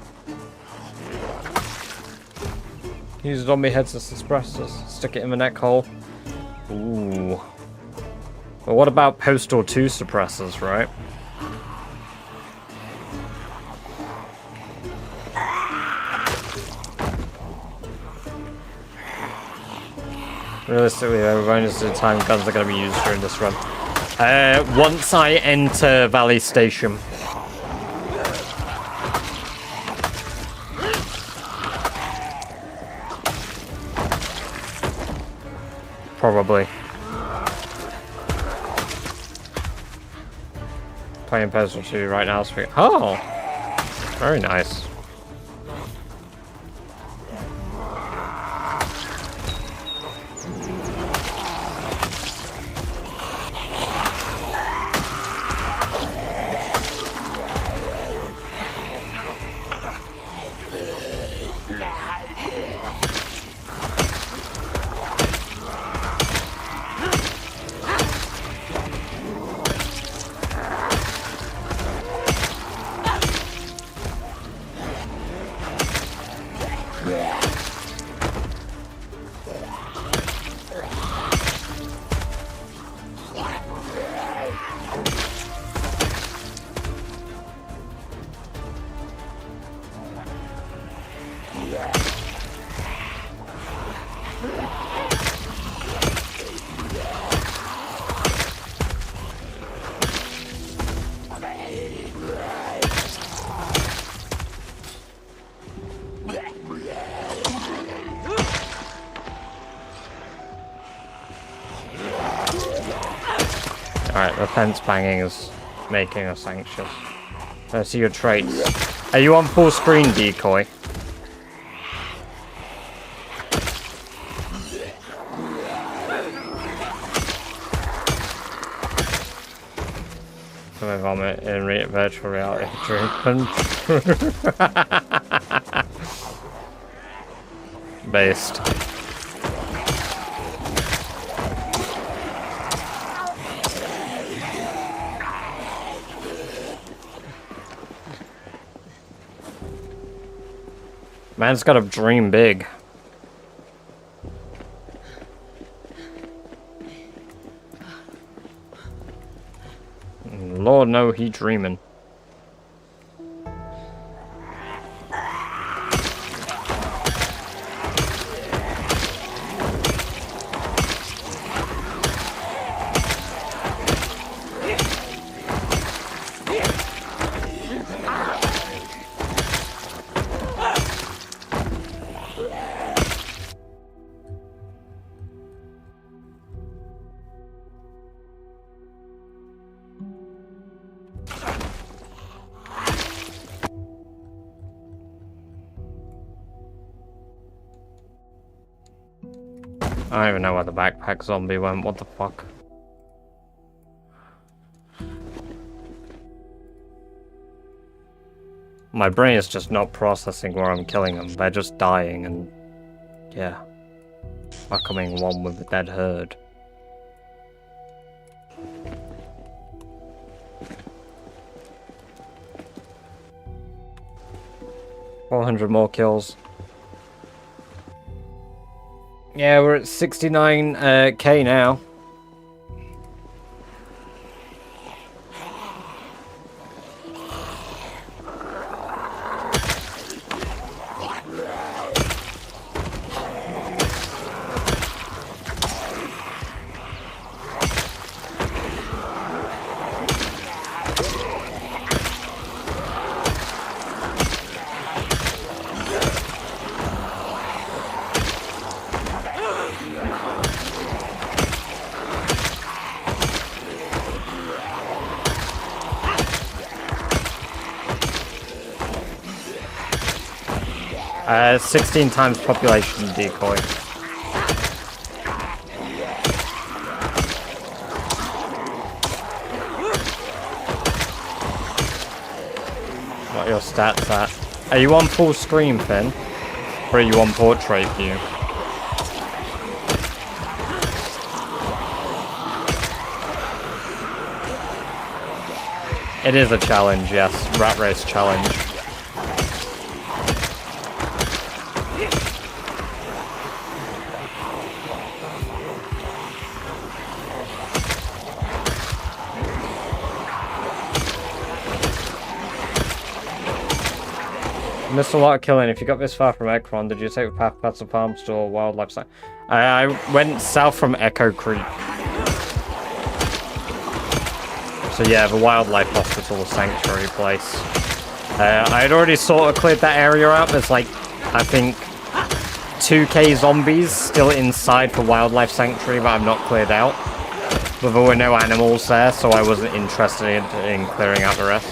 Use zombie heads as suppressors. Stick it in the neck hole. Ooh. But what about postal 2 suppressors, right? Realistically, though, bonus to the time guns are going to be used during this run. Once I enter Valley Station. Probably. Playing Postal 2 right now. Oh! Very nice. Alright, the fence banging is making us anxious. Let's see your traits. Are you on full screen, decoy? I vomit in virtual reality dream. Based. Man's gotta dream big. Lord, no, he dreaming. I don't even know where the backpack zombie went, what the fuck? My brain is just not processing where I'm killing them, they're just dying and... yeah. Becoming one with the dead herd. $400 more kills. Yeah, we're at 69k now. 16 times population decoy. What are your stats at? Are you on full screen, Finn? Or are you on portrait view? It is a challenge, yes. Rat Race challenge. Missed a lot of killing. If you got this far from Ekron, did you take the path past the farm store, wildlife site? I went south from Echo Creek. So yeah, the wildlife hospital sanctuary place. I had already sort of cleared that area out. There's like, I think, 2k zombies still inside the wildlife sanctuary that I've not cleared out. But there were no animals there, so I wasn't interested in clearing out the rest.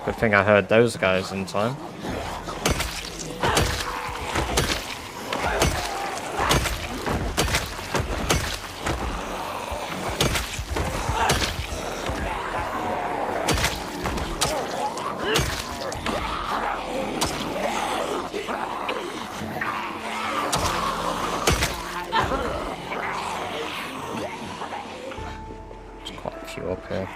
Good thing I heard those guys in time. There's quite a few up here.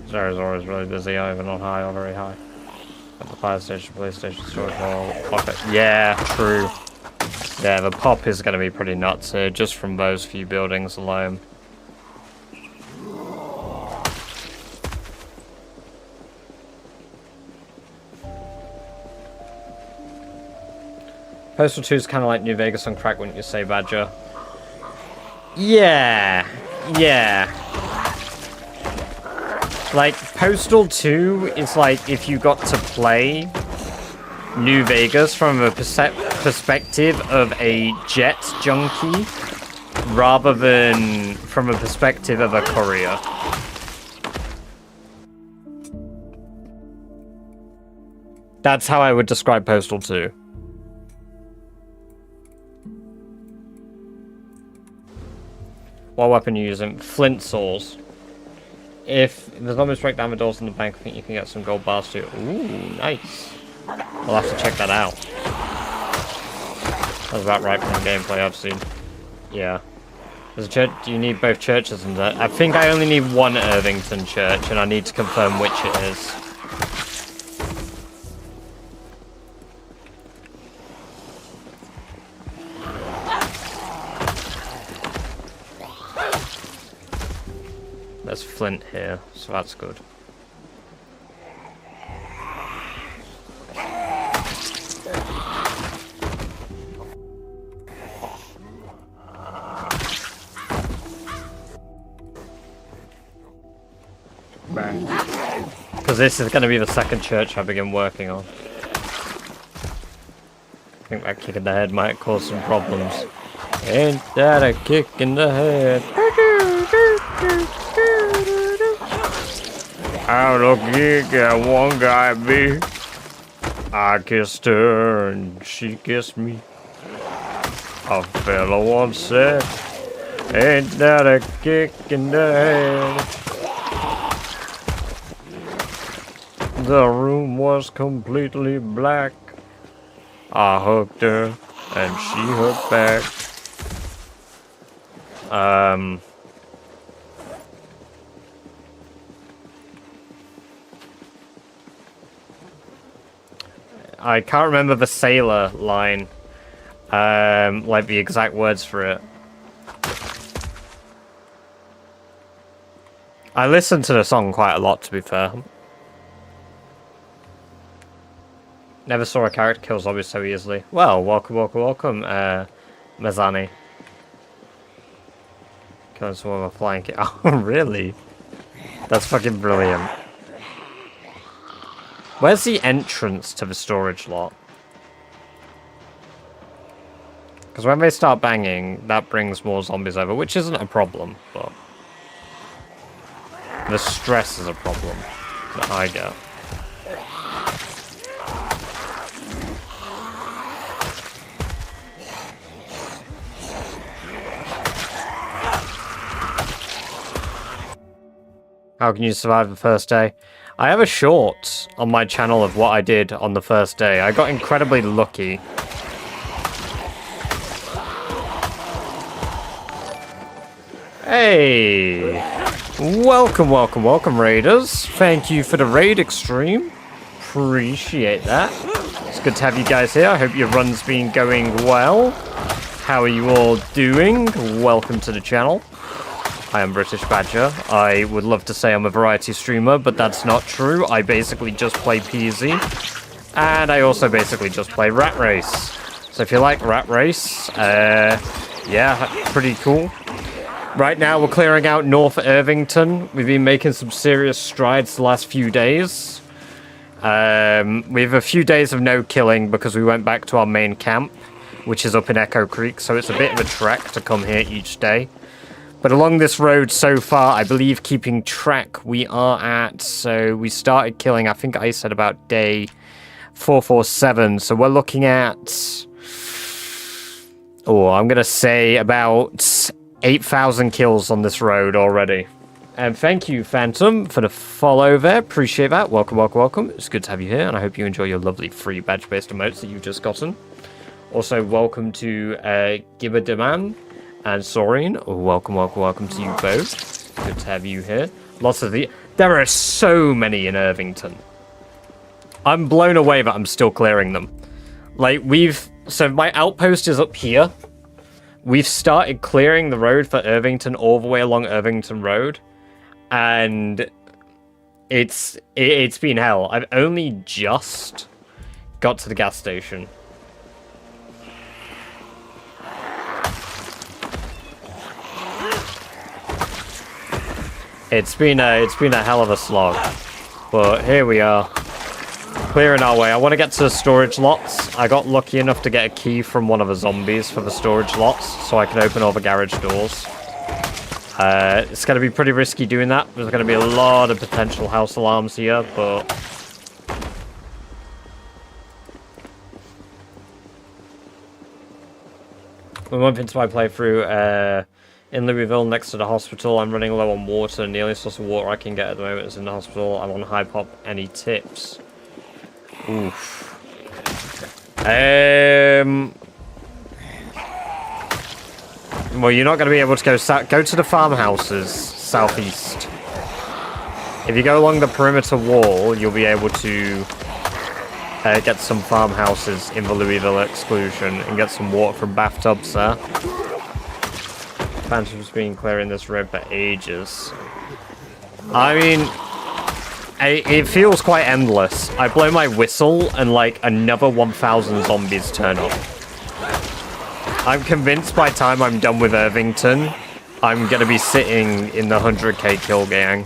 Zara's really busy, either not high or very high. At the fire station, police station, storage hall, pocket. Yeah, true. Yeah, the pop is going to be pretty nuts here, just from those few buildings alone. Postal 2 is kind of like New Vegas on crack, wouldn't you say, Badger? Yeah. Yeah. Like, Postal 2 is like if you got to play New Vegas from a perspective of a jet junkie rather than from a perspective of a courier. That's how I would describe Postal 2. What weapon are you using? Flint saws. If the zombies break down the doors in the bank, I think you can get some gold bars too. Ooh, nice. I'll have to check that out. That's about right from the gameplay I've seen. Yeah. There's a church. Do you need both churches in there? I think I only need one Irvington church, and I need to confirm which it is. There's flint here, so that's good. Bang. Because this is going to be the second church I begin working on. I think that kick in the head might cause some problems. Ain't that a kick in the head? How lucky can one guy be? I kissed her and she kissed me. A fella once said, ain't that a kick in the head? The room was completely black. I hugged her and she hugged back. I can't remember the sailor line. Like the exact words for it. I listen to the song quite a lot, to be fair. Never saw a character kill zombies so easily. Well, welcome, Mazani. Killing someone with a flying kick. Oh, really? That's fucking brilliant. Where's the entrance to the storage lot? Because when they start banging, that brings more zombies over, which isn't a problem, but... the stress is a problem that I get. How can you survive the first day? I have a short on my channel of what I did on the first day. I got incredibly lucky. Hey! Welcome, raiders. Thank you for the raid, Extreme. Appreciate that. It's good to have you guys here. I hope your run's been going well. How are you all doing? Welcome to the channel. I am British Badger. I would love to say I'm a variety streamer, but that's not true. I basically just play PZ. And I also basically just play Rat Race. So if you like Rat Race, yeah, pretty cool. Right now we're clearing out North Irvington. We've been making some serious strides the last few days. We have a few days of no killing because we went back to our main camp, which is up in Echo Creek, so it's a bit of a trek to come here each day. But along this road so far, I believe keeping track, we are at, so we started killing, I think I said about day 447, so we're looking at, I'm going to say about 8,000 kills on this road already. And thank you, Phantom, for the follow there, appreciate that, welcome, it's good to have you here, and I hope you enjoy your lovely free badge-based emotes that you've just gotten. Also, welcome to Gibberdeman and Sorin, welcome to you both. Good to have you here. There are so many in Irvington. I'm blown away that I'm still clearing them. Like, so my outpost is up here. We've started clearing the road for Irvington all the way along Irvington Road. And it's been hell. I've only just got to the gas station. It's been a hell of a slog, but here we are, clearing our way. I want to get to the storage lots. I got lucky enough to get a key from one of the zombies for the storage lots, so I can open all the garage doors. It's going to be pretty risky doing that. There's going to be a lot of potential house alarms here, but we went into my playthrough. In Louisville, next to the hospital, I'm running low on water, and the only source of water I can get at the moment is in the hospital. I'm on high pop. Any tips? Oof. Well, you're not going to be able to go to the farmhouses southeast. If you go along the perimeter wall, you'll be able to get some farmhouses in the Louisville exclusion and get some water from bathtubs there. Phantom's been clearing this road for ages. I mean, it feels quite endless. I blow my whistle and like another 1,000 zombies turn up. I'm convinced by the time I'm done with Irvington, I'm going to be sitting in the 100k kill gang.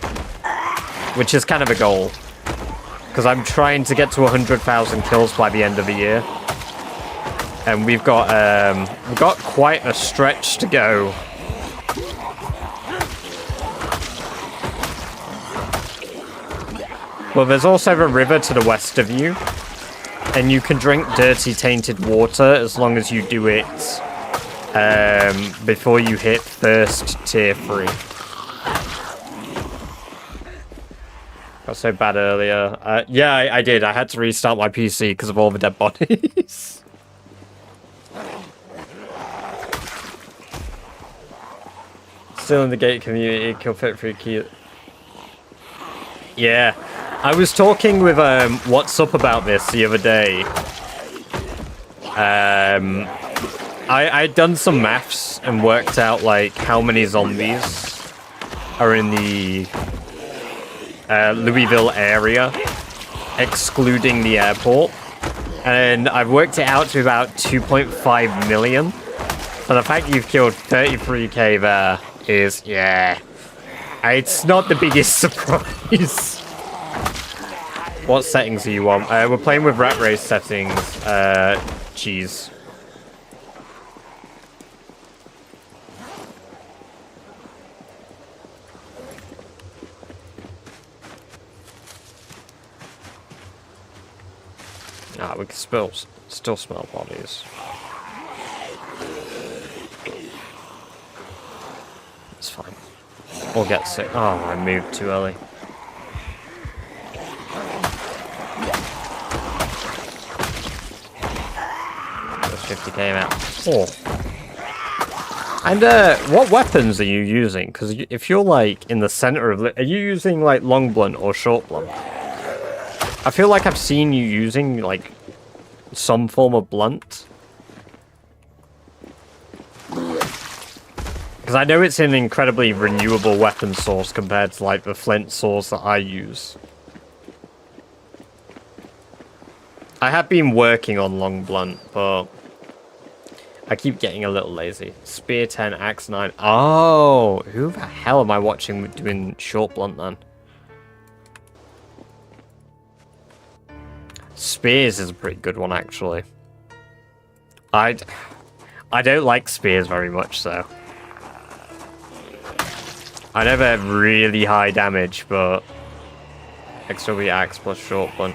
Which is kind of a goal. Because I'm trying to get to 100,000 kills by the end of the year. And we've got quite a stretch to go. Well, there's also the river to the west of you, and you can drink dirty, tainted water as long as you do it before you hit first tier 3. Got so bad earlier. Yeah, I did. I had to restart my PC because of all the dead bodies. Still in the gate community, kill fit for key. Yeah. I was talking with What's Up about this the other day. I'd done some maths and worked out like how many zombies are in the Louisville area, excluding the airport. And I've worked it out to about 2.5 million. So the fact you've killed 33k there is, yeah, it's not the biggest surprise. What settings do you want? We're playing with Rat Race settings. Cheese. Ah, we can still smell bodies. It's fine. We'll get sick. Oh, I moved too early. That's 50k out. Oh. And what weapons are you using? Because if you're like in the center of, are you using like long blunt or short blunt? I feel like I've seen you using, like, some form of blunt. Because I know it's an incredibly renewable weapon source compared to, like, the flint source that I use. I have been working on long blunt, but I keep getting a little lazy. Spear 10, axe 9. Oh, who the hell am I watching doing short blunt, then? Spears is a pretty good one, actually. I don't like spears very much, so. I know they're really high damage, but XW axe plus short blunt.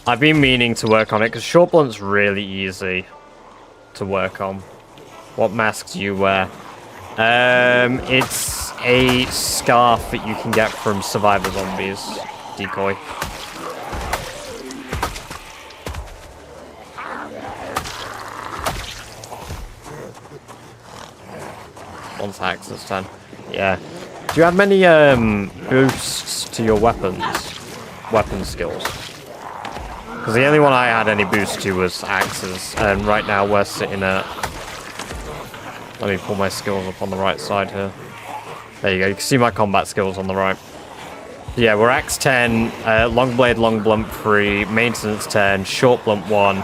I've been meaning to work on it, because short blunt's really easy to work on. What mask do you wear? It's a scarf that you can get from Survivor Zombies. Decoy. Once access 10. Yeah. Do you have many boosts to your weapon skills? Because the only one I had any boost to was axes, and right now we're sitting at... Let me pull my skills up on the right side here. There you go, you can see my combat skills on the right. Yeah, we're axe 10, long blade, long blunt 3, maintenance 10, short blunt 1.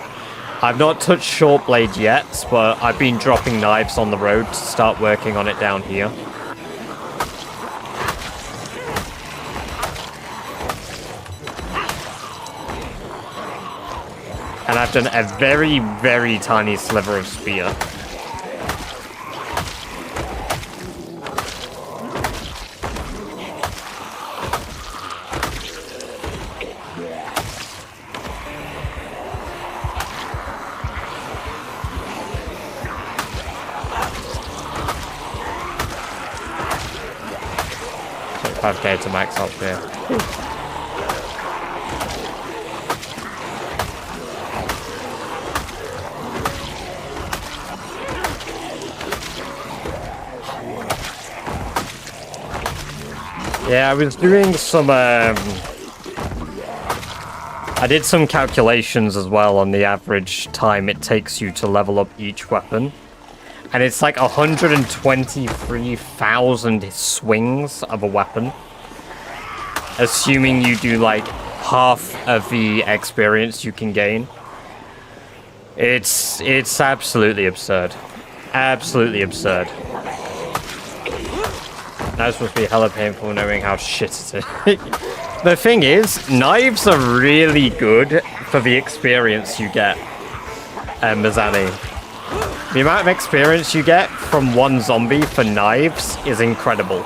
I've not touched short blade yet, but I've been dropping knives on the road to start working on it down here. And I've done a very, very tiny sliver of spear. So 5k to max up here. Yeah, I was doing some, I did some calculations as well on the average time it takes you to level up each weapon. And it's like 123,000 swings of a weapon. Assuming you do like half of the experience you can gain. It's absolutely absurd. Absolutely absurd. That's supposed to be hella painful knowing how shit it is. The thing is, knives are really good for the experience you get, Mazani. The amount of experience you get from one zombie for knives is incredible.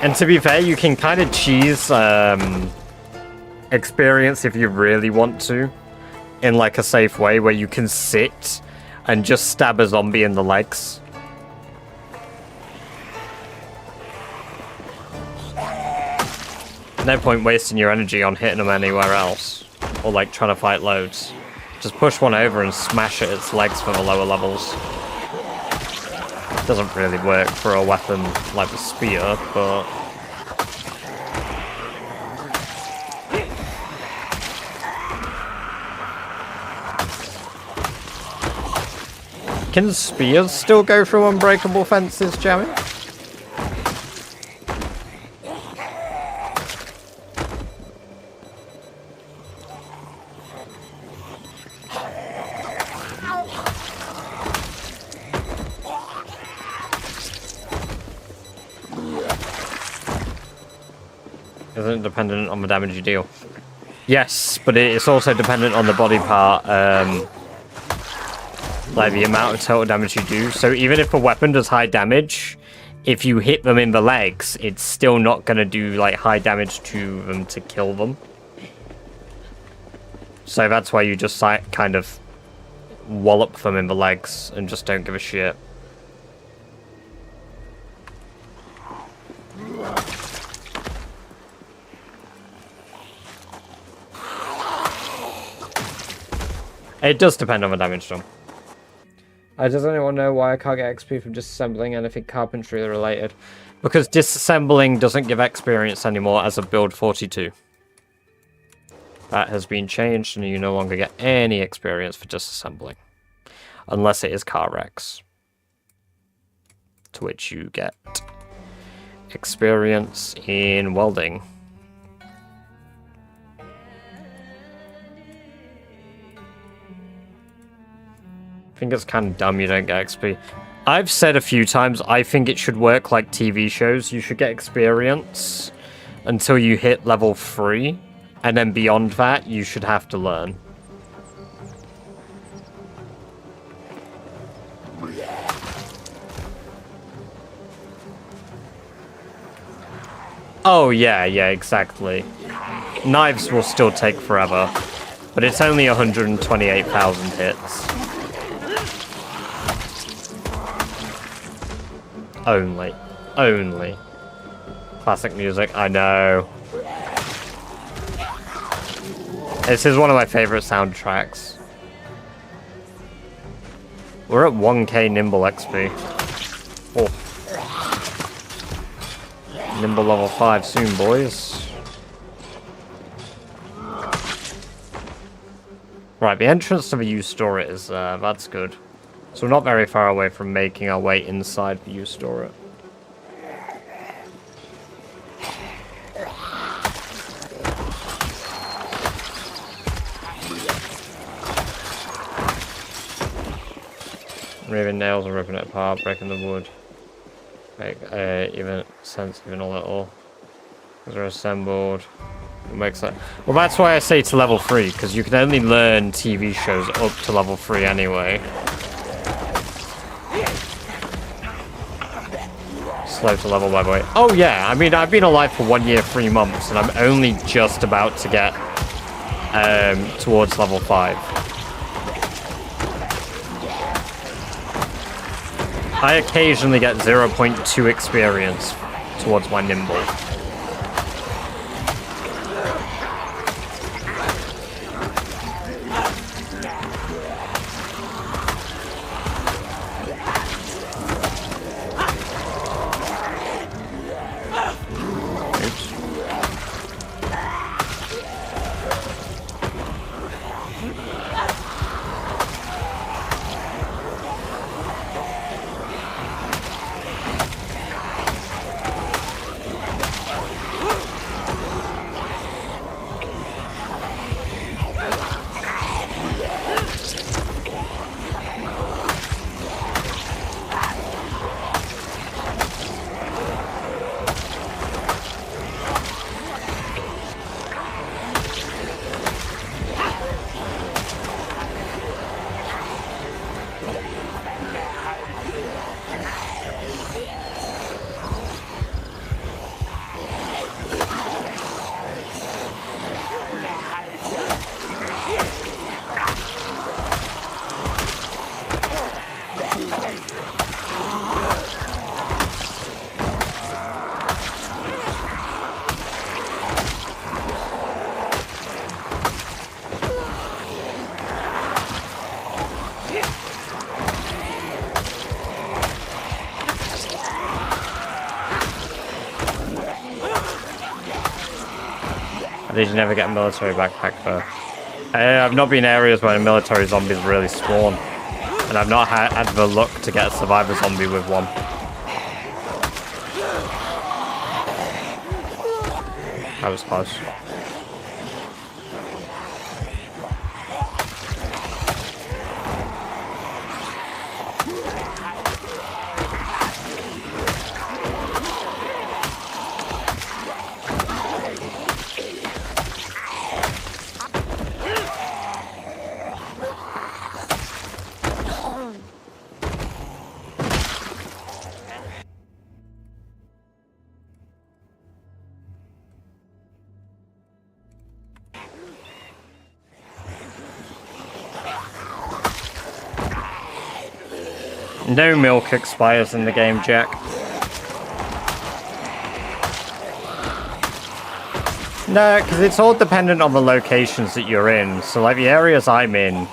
And to be fair, you can kind of cheese experience if you really want to, in like a safe way where you can sit and just stab a zombie in the legs. No point wasting your energy on hitting them anywhere else. Or like trying to fight loads. Just push one over and smash at its legs for the lower levels. Doesn't really work for a weapon like the spear, but... Can spears still go through unbreakable fences, Jamie? Isn't it dependent on the damage you deal? Yes, but it's also dependent on the body part, like the amount of total damage you do. So even if a weapon does high damage, if you hit them in the legs, it's still not going to do like high damage to them to kill them. So that's why you just like kind of wallop them in the legs and just don't give a shit. It does depend on the damage done. Does anyone know why I can't get XP from disassembling anything carpentry related? Because disassembling doesn't give experience anymore as of build 42. That has been changed and you no longer get any experience for disassembling. Unless it is car wrecks. To which you get experience in welding. I think it's kind of dumb you don't get XP. I've said a few times, I think it should work like TV shows. You should get experience until you hit level 3. And then beyond that, you should have to learn. Oh, yeah, exactly. Knives will still take forever. But it's only 128,000 hits. Only. Classic music, I know. This is one of my favorite soundtracks. We're at 1k Nimble XP. Oh. Nimble level 5 soon, boys. Right, the entrance to the U-Store is, that's good. So we're not very far away from making our way inside the U-Store. Removing nails and ripping it apart, breaking the wood. Make even sense even a little. Because they're assembled. It makes that. Well, that's why I say to level 3, because you can only learn TV shows up to level 3 anyway. Slow to level, by the way. Oh yeah, I mean, I've been alive for 1 year, 3 months, and I'm only just about to get towards level 5. I occasionally get 0.2 experience towards my Nimble. Did you never get a military backpack though? I've not been in areas where military zombies really spawn. And I've not had the luck to get a survivor zombie with one. That was close. No milk expires in the game, Jack. No, because it's all dependent on the locations that you're in. So, like, the areas I'm in,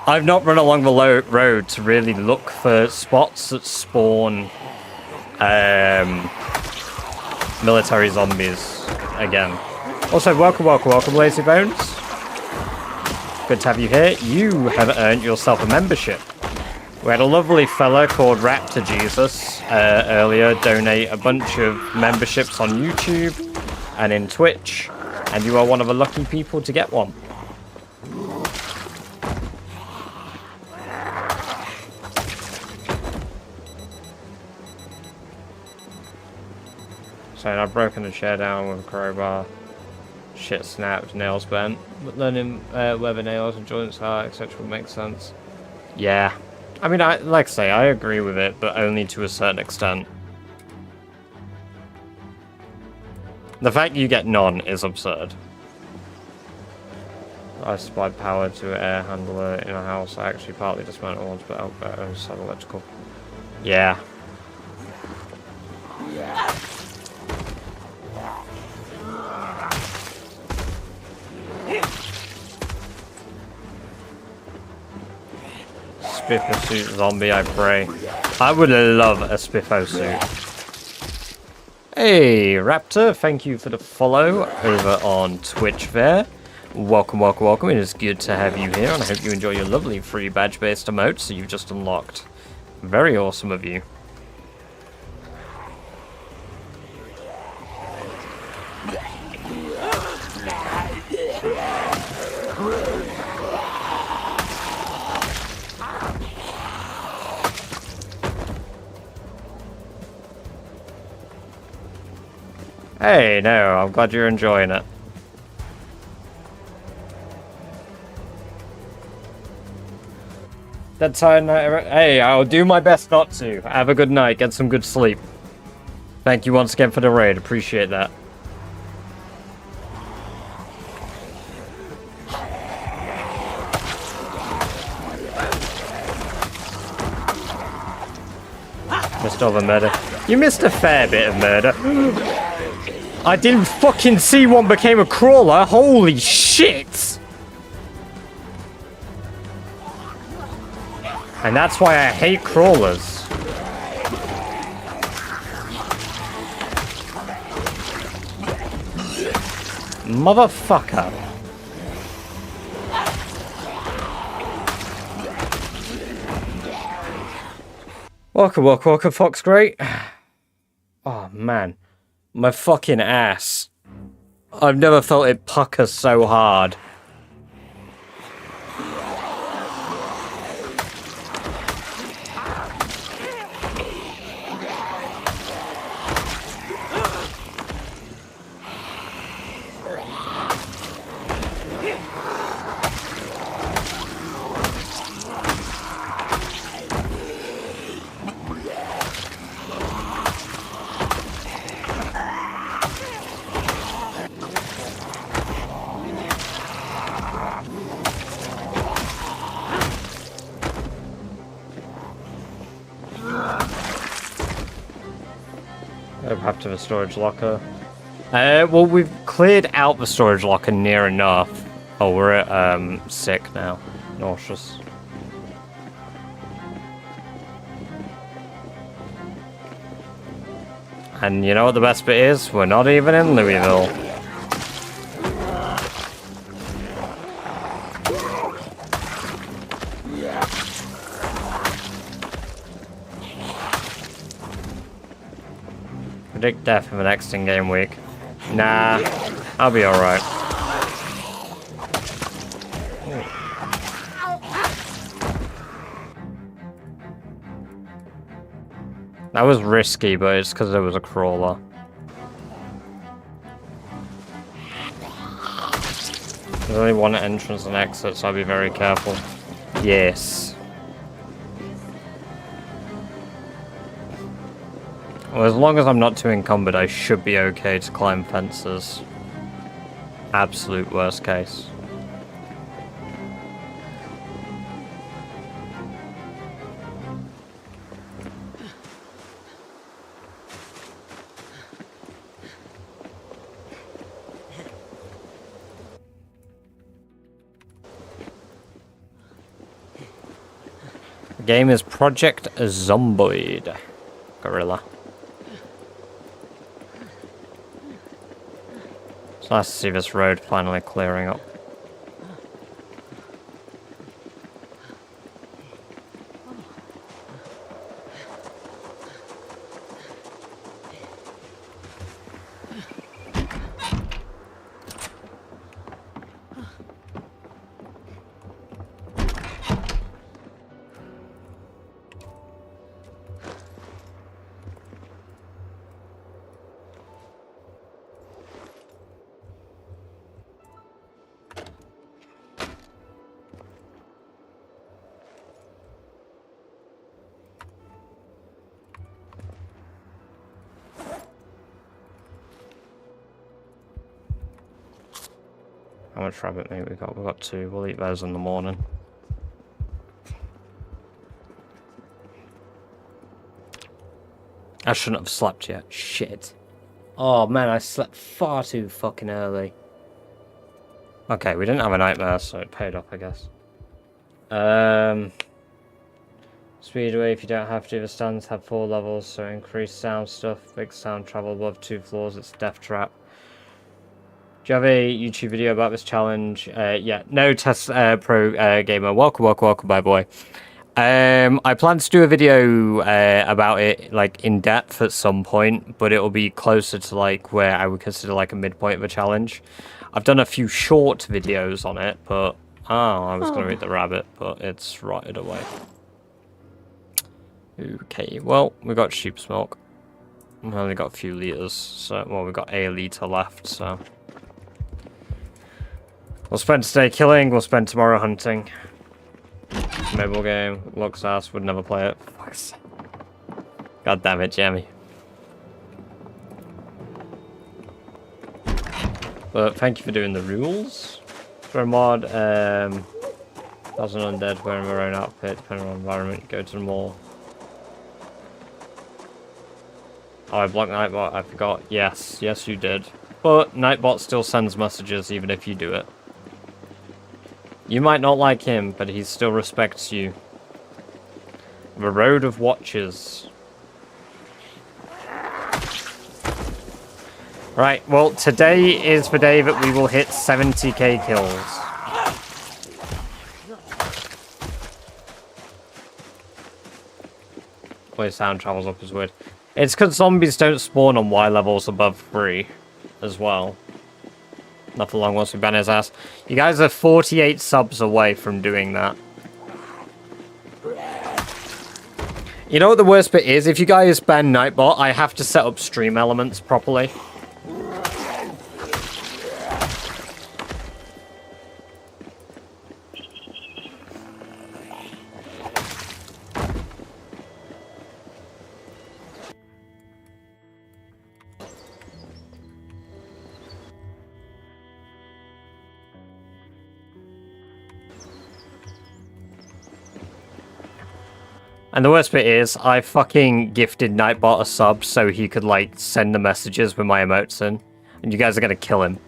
I've not run along the road to really look for spots that spawn military zombies again. Also, welcome, Lazy Bones. Good to have you here. You have earned yourself a membership. We had a lovely fella called Raptor Jesus earlier donate a bunch of memberships on YouTube and in Twitch, and you are one of the lucky people to get one. So I've broken the chair down with a crowbar. Shit snapped, nails bent. But learning where the nails and joints are, etc. would make sense. Yeah. I mean, like I say, I agree with it, but only to a certain extent. The fact you get none is absurd. I supplied power to an air handler in a house. I actually partly dismantled ones, but I was electrical. Yeah. Spiffo suit zombie, I pray. I would love a Spiffo suit. Hey, Raptor, thank you for the follow over on Twitch there. Welcome. It is good to have you here, and I hope you enjoy your lovely free badge-based emotes that you've just unlocked. Very awesome of you. Hey, no, I'm glad you're enjoying it. That's how hey, I'll do my best not to. Have a good night, get some good sleep. Thank you once again for the raid, appreciate that. Missed all the murder. You missed a fair bit of murder. I didn't fucking see one became a crawler. Holy shit! And that's why I hate crawlers. Motherfucker. Welcome, Fox Great. Oh, man. My fucking ass. I've never felt it pucker so hard. Up to the storage locker. Well, we've cleared out the storage locker near enough. Oh, we're at sick now. Nauseous. And you know what the best bit is? We're not even in Louisville. Predict death in the next in-game week. Nah, I'll be alright. That was risky, but it's because there was a crawler. There's only one entrance and exit, so I'll be very careful. Yes. Well, as long as I'm not too encumbered, I should be okay to climb fences. Absolute worst case. The game is Project Zomboid. Gorilla. It's nice to see this road finally clearing up. How much rabbit meat we got? We've got 2. We'll eat those in the morning. I shouldn't have slept yet. Shit. Oh man, I slept far too fucking early. Okay, we didn't have a nightmare, so it paid off, I guess. Speedway, if you don't have to. The stands have 4 levels, so increase sound stuff. Big sound travel above 2 floors. It's death trap. Do you have a YouTube video about this challenge? Yeah, no test pro gamer. Welcome, by the way. I plan to do a video about it, like, in depth at some point, but it'll be closer to, like, where I would consider, like, a midpoint of a challenge. I've done a few short videos on it, but... Oh, I was going to eat the rabbit, but it's rotted away. Okay, well, we got sheep's milk. We've only got a few litres, so... Well, we've got a litre left, so... We'll spend today killing, we'll spend tomorrow hunting. Mobile game, looks ass, would never play it. God damn it, Jamie. But thank you for doing the rules. For a mod, 1,000 undead wearing their own outfit, depending on environment, go to the mall. Oh, I blocked Nightbot, I forgot. Yes, you did. But Nightbot still sends messages even if you do it. You might not like him, but he still respects you. The Road of Watchers. Right, well, today is the day that we will hit 70k kills. Where sound travels up is weird. It's because zombies don't spawn on Y levels above 3 as well. Not for long once we ban his ass. You guys are 48 subs away from doing that. You know what the worst bit is? If you guys ban Nightbot, I have to set up stream elements properly. And the worst bit is, I fucking gifted Nightbot a sub so he could, like, send the messages with my emotes in. And you guys are gonna kill him.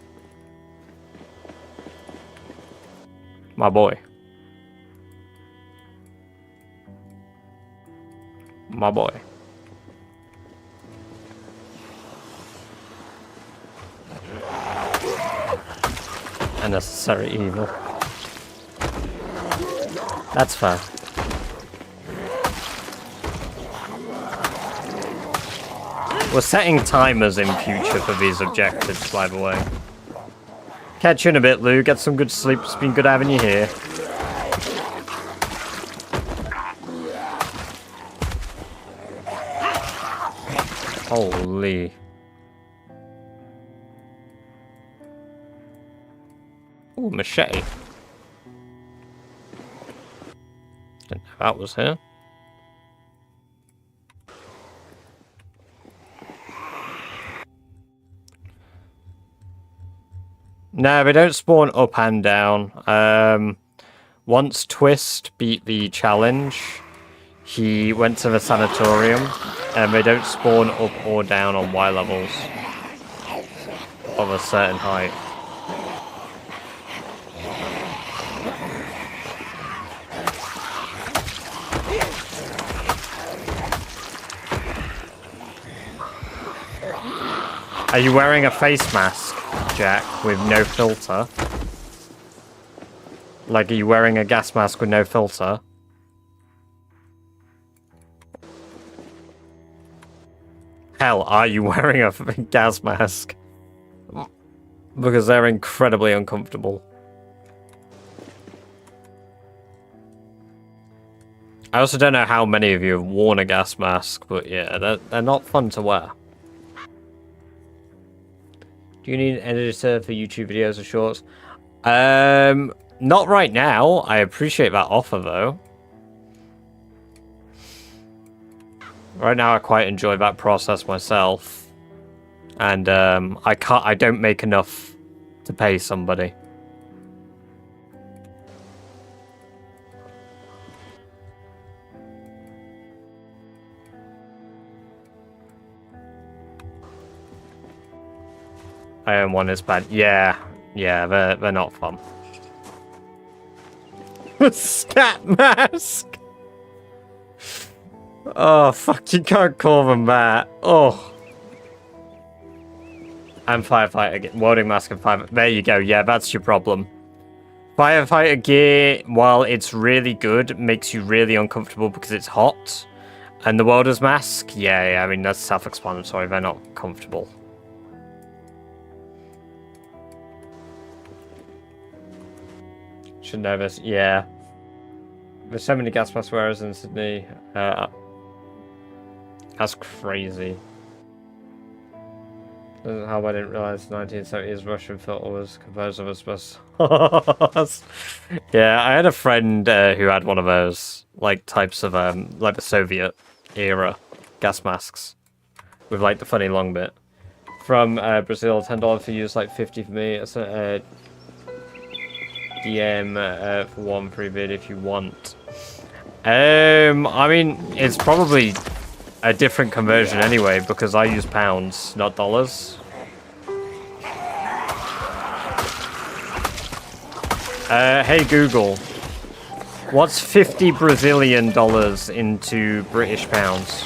My boy. My boy. Unnecessary evil. That's fair. We're setting timers in future for these objectives, by the way. Catch you in a bit, Lou. Get some good sleep. It's been good having you here. Holy. Ooh, machete. Didn't know that was here. No, they don't spawn up and down. Once Twist beat the challenge, he went to the sanatorium, and they don't spawn up or down on Y levels of a certain height. Are you wearing a face mask, Jack, with no filter? Like, are you wearing a gas mask with no filter? Hell, are you wearing a gas mask? Because they're incredibly uncomfortable. I also don't know how many of you have worn a gas mask, but yeah, they're not fun to wear. Do you need an editor for YouTube videos or shorts? Not right now. I appreciate that offer, though. Right now, I quite enjoy that process myself. And, I don't make enough to pay somebody. I own one, it's bad. Yeah, they're not fun. Scat mask! Oh, fuck, you can't call them that. Oh. And firefighter gear. Welding mask and fire. There you go, yeah, that's your problem. Firefighter gear, while it's really good, makes you really uncomfortable because it's hot. And the welder's mask, yeah, I mean, that's self-explanatory. They're not comfortable. Should know this. Yeah. There's so many gas mask wearers in Sydney. That's crazy. How I didn't realize the 1970s Russian filter was composed of asbestos. Yeah, I had a friend who had one of those like types of like the Soviet era gas masks with like the funny long bit. From Brazil, $10 for use, like 50 for me. It's DM for one free bid if you want. I mean, it's probably a different conversion anyway because I use pounds, not dollars. Hey Google, what's 50 Brazilian dollars into British pounds?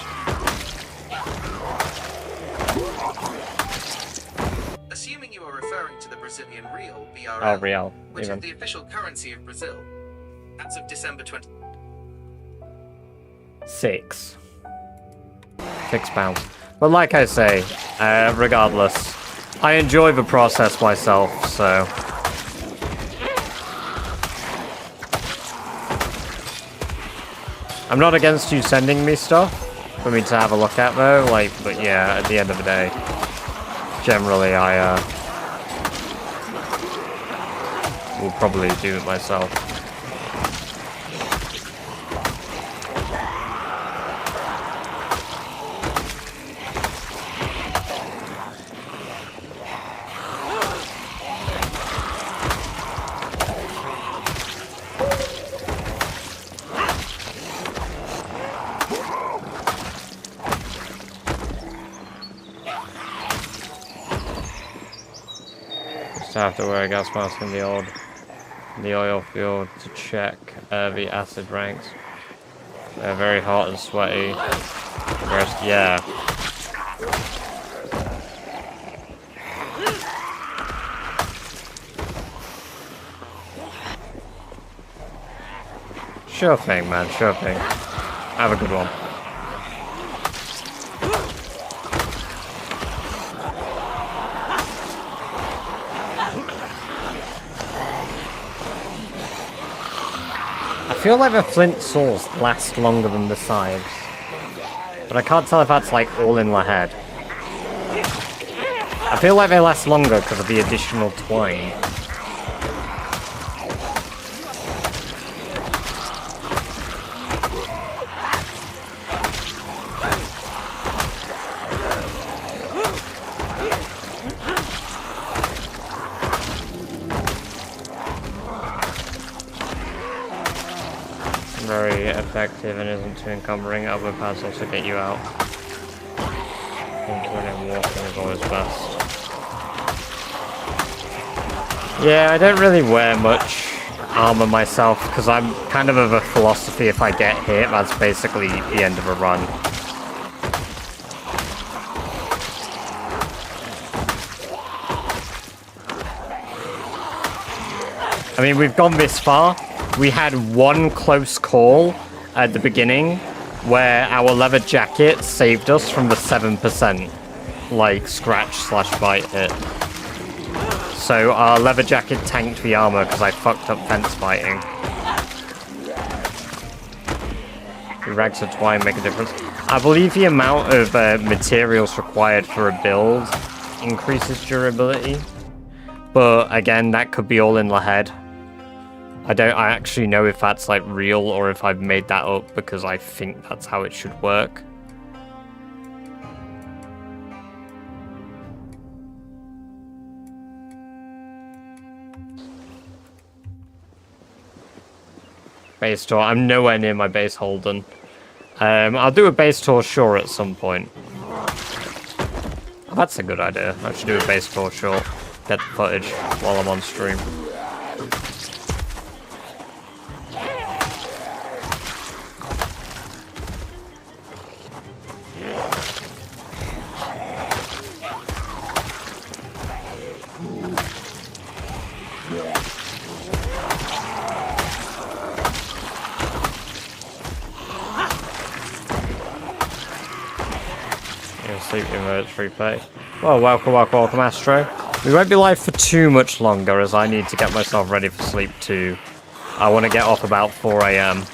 Assuming you are referring to the Brazilian real, BRL, Oh, real. which Even. is the official currency of Brazil. As of December 20. 6 pounds. But like I say, regardless, I enjoy the process myself, so. I'm not against you sending me stuff for me to have a look at though, like, but yeah, at the end of the day, generally I will probably do it myself. Have to wear a gas mask in the oil field to check the acid ranks. They're very hot and sweaty. Yeah. Sure thing, man. Sure thing. Have a good one. I feel like the flint swords last longer than the scythes. But I can't tell if that's like all in the head. I feel like they last longer because of the additional twine. Very effective and isn't too encumbering. Other pads also get you out. I think running walking is always best. Yeah, I don't really wear much armor myself because I'm kind of a philosophy if I get hit, that's basically the end of a run. I mean, we've gone this far. We had one close call at the beginning where our leather jacket saved us from the 7% like scratch/bite hit. So our leather jacket tanked the armor because I fucked up fence fighting. The rags of twine make a difference. I believe the amount of materials required for a build increases durability. But again, that could be all in the head. I actually know if that's like real or if I've made that up because I think that's how it should work. Base tour. I'm nowhere near my base Holden. I'll do a base tour sure at some point. Oh, that's a good idea. I should do a base tour sure. Get the footage while I'm on stream. Sleep emotes replay. Well, welcome, Astro. We won't be live for too much longer as I need to get myself ready for sleep too. I want to get off about 4 AM.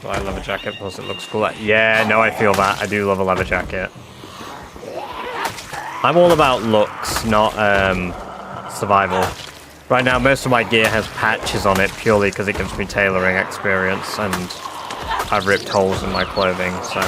Do I love a jacket? Plus it looks cool. Yeah, no, I feel that. I do love a leather jacket. I'm all about looks, not survival. Right now, most of my gear has patches on it purely because it gives me tailoring experience, and I've ripped holes in my clothing, so...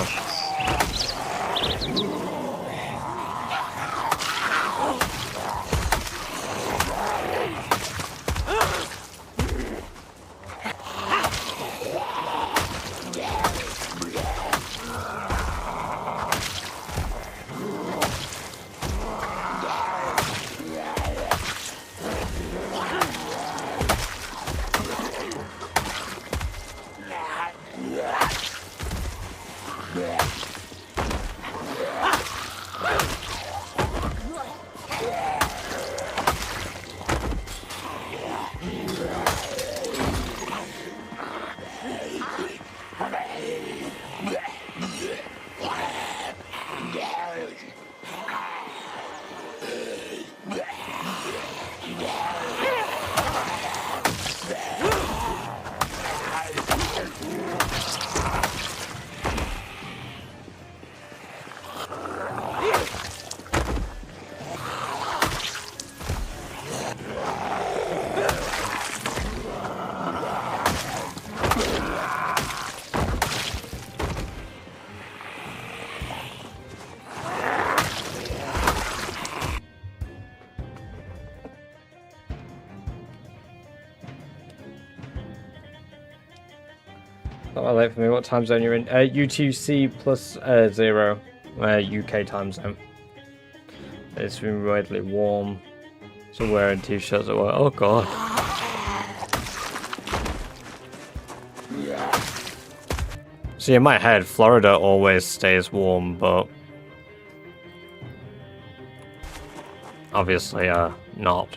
Not that late for me. What time zone you're in? UTC plus 0, UK time zone. It's been widely warm, so wearing t-shirts at work. Oh god. See, in my head, Florida always stays warm, but obviously, not.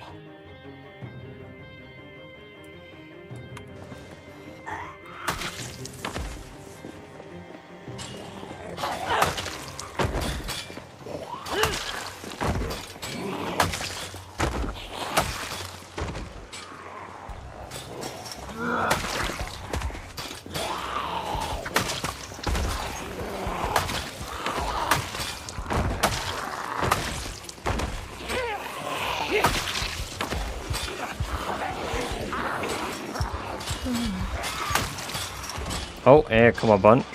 Oh, here come a bunch.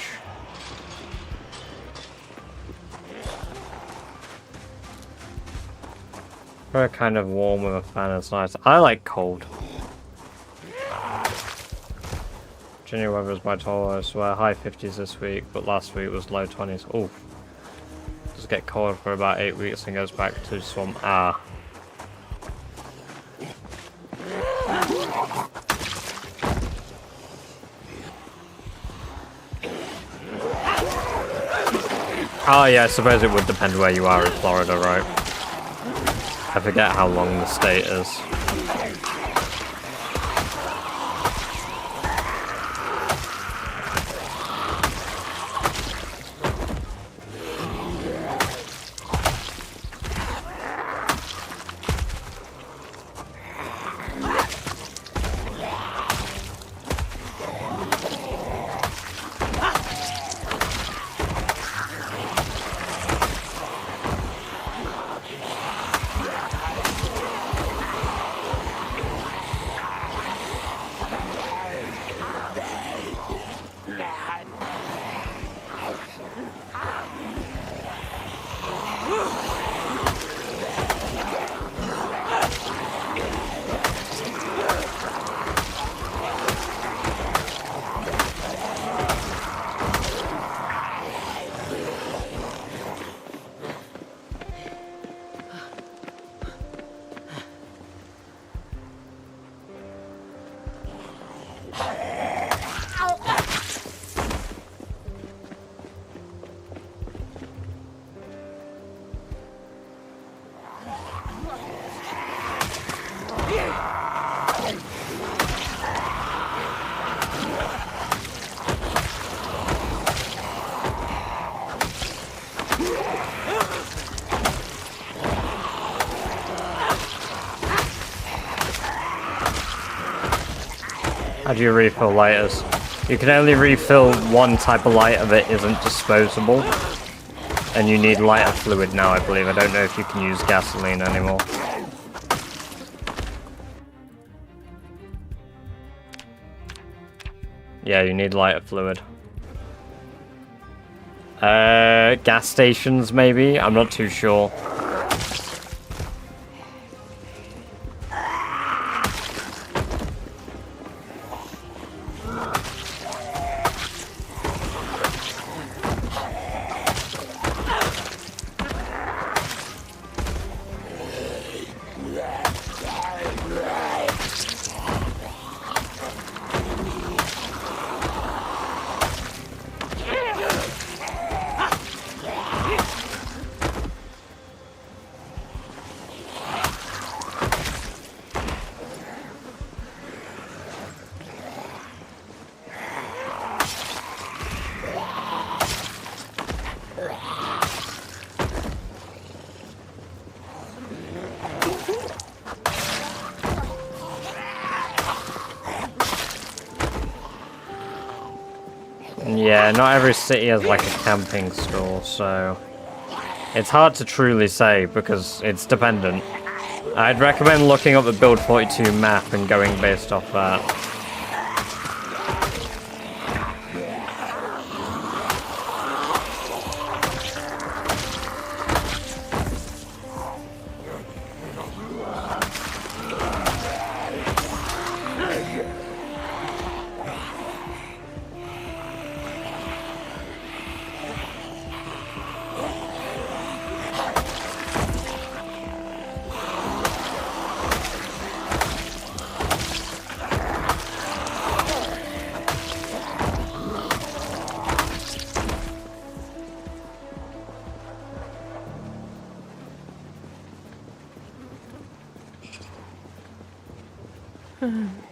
Very kind of warm with a fan, it's nice. I like cold. January weather is my toll, I swear. High 50s this week, but last week was low 20s. Oh. Does get cold for about 8 weeks and goes back to swamp. Ah. Oh yeah, I suppose it would depend where you are in Florida, right? I forget how long the state is. How do you refill lighters? You can only refill one type of lighter that isn't disposable. And you need lighter fluid now, I believe. I don't know if you can use gasoline anymore. Yeah, you need lighter fluid. Gas stations maybe? I'm not too sure. Yeah, not every city has like a camping store, so it's hard to truly say because it's dependent. I'd recommend looking up the Build 42 map and going based off that.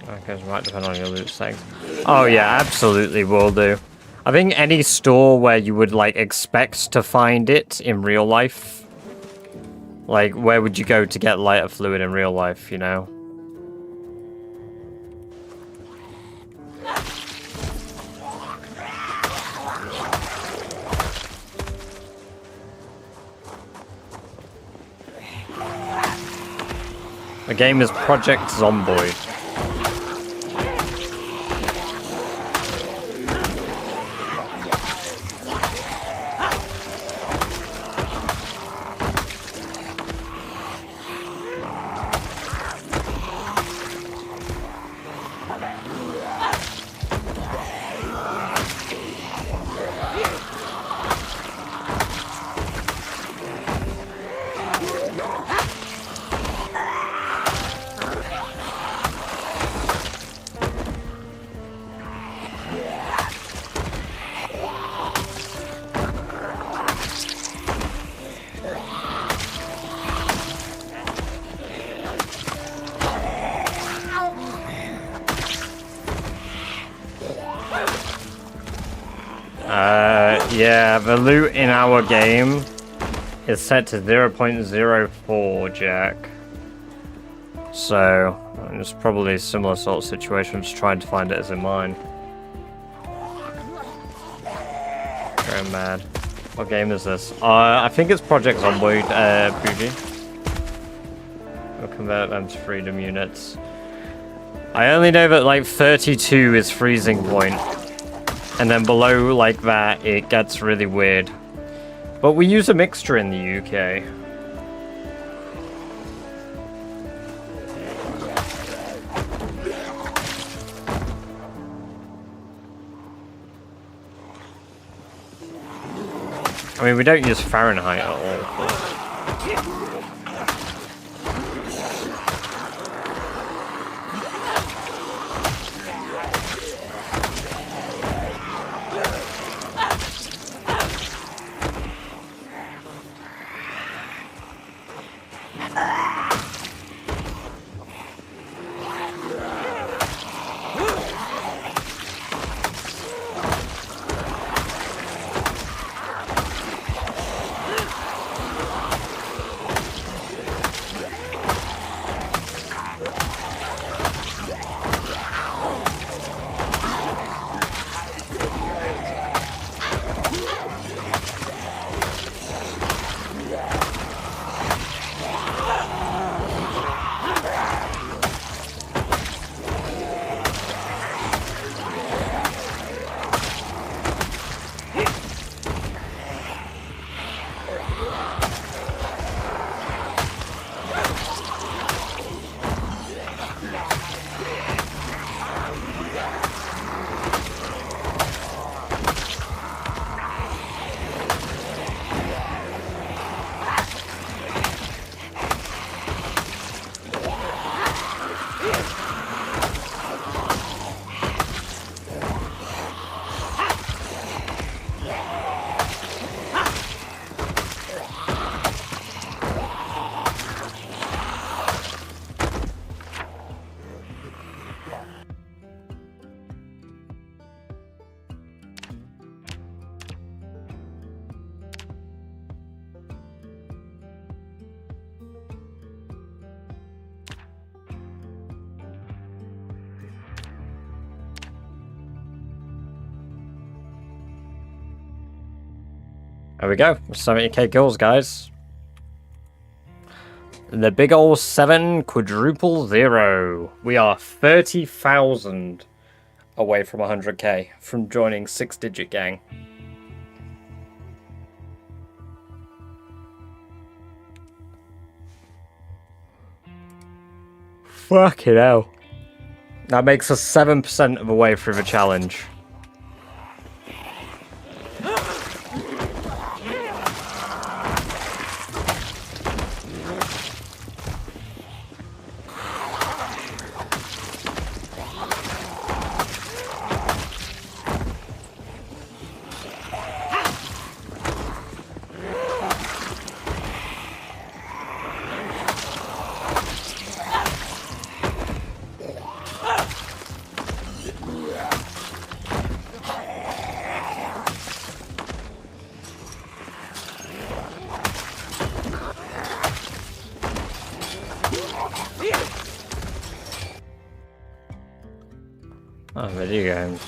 Okay, it might depend on your loot settings. Oh yeah, absolutely will do. I think any store where you would like expect to find it in real life. Like, where would you go to get lighter fluid in real life, you know? The game is Project Zomboid. Yeah, the loot in our game is set to 0.04, Jack. So, it's probably a similar sort of situation, just trying to find it as in mine. Going mad. What game is this? I think it's Project Zomboid, Fuji. We'll convert them to freedom units. I only know that like 32 is freezing point. And then below like that, it gets really weird. But we use a mixture in the UK. I mean, we don't use Fahrenheit at all. But... There we go. 70k kills, guys. The big ol' 7 quadruple 0. We are 30,000 away from 100k from joining 6-digit gang. Fucking hell. That makes us 7% of the way through the challenge. Oh, video games.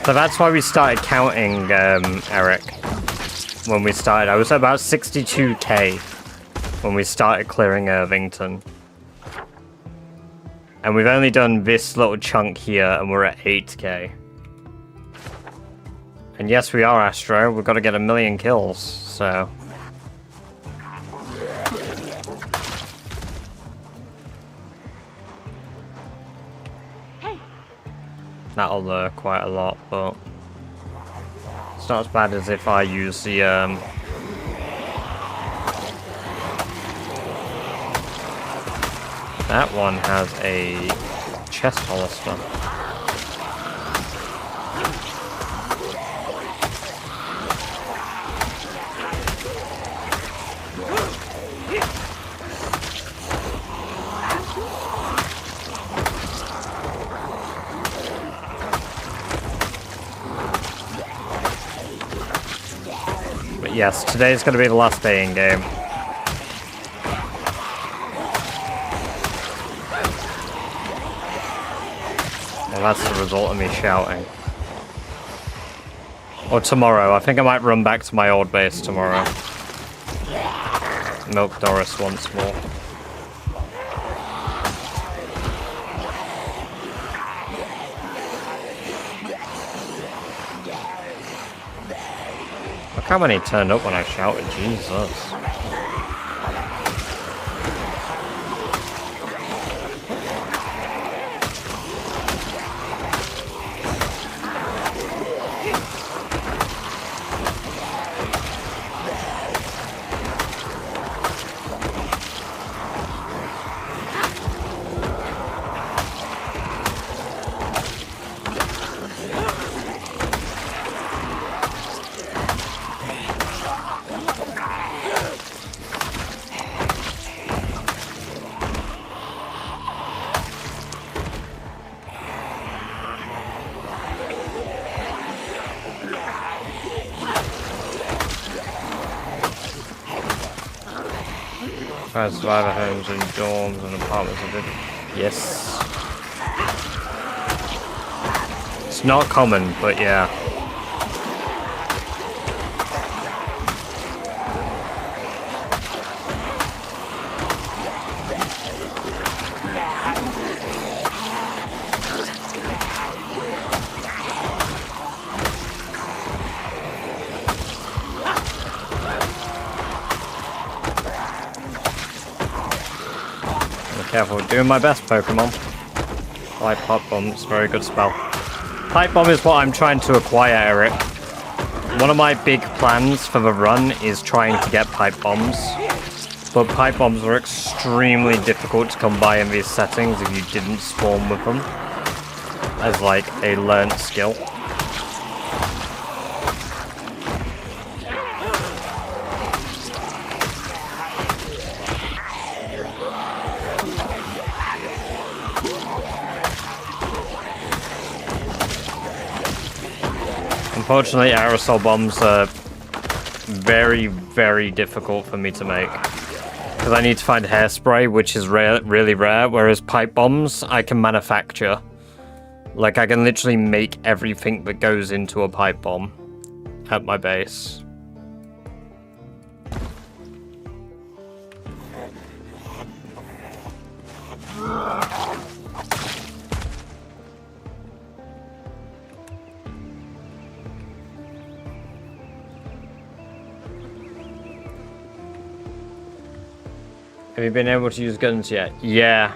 So that's why we started counting, Eric. When we started, I was at about 62k when we started clearing Irvington. And we've only done this little chunk here, and we're at 8k. And yes, we are Astro. We've got to get 1,000,000 kills, so... That'll quite a lot, but it's not as bad as if I use the that one has a chest holster. But yes, today's going to be the last day in game. Well, that's the result of me shouting. Or tomorrow. I think I might run back to my old base tomorrow. Milk Doris once more. Look how many turned up when I shouted, Jesus. Survivor homes and dorms and apartments and everything. Yes. It's not common, but yeah. Careful, doing my best, Pokemon. I like Pipe Bomb, it's a very good spell. Pipe Bomb is what I'm trying to acquire, Eric. One of my big plans for the run is trying to get Pipe Bombs. But Pipe Bombs are extremely difficult to come by in these settings if you didn't spawn with them. As like a learnt skill. Unfortunately, aerosol bombs are very, very difficult for me to make. Because I need to find hairspray, which is really rare, whereas pipe bombs I can manufacture. Like, I can literally make everything that goes into a pipe bomb at my base. Have you been able to use guns yet? Yeah.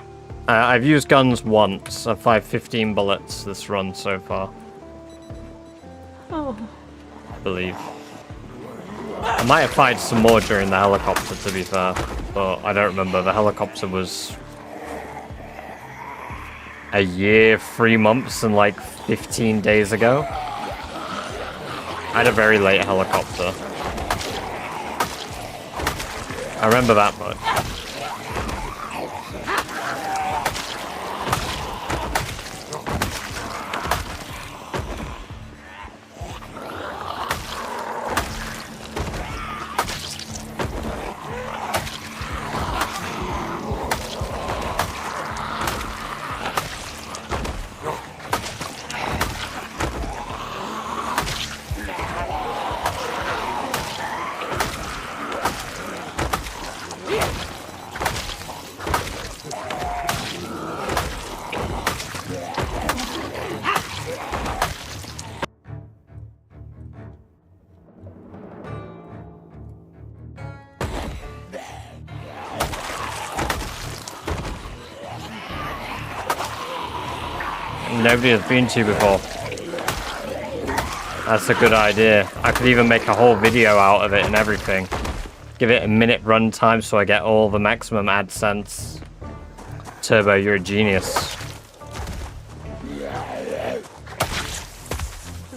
I've used guns once. I've fired 15 bullets this run so far. Oh. I believe. I might have fired some more during the helicopter, to be fair. But I don't remember. The helicopter was a year, 3 months, and like 15 days ago. I had a very late helicopter. I remember that much. nobody has been to before. That's a good idea. I could even make a whole video out of it and everything. Give it a minute runtime so I get all the maximum AdSense. Turbo, you're a genius.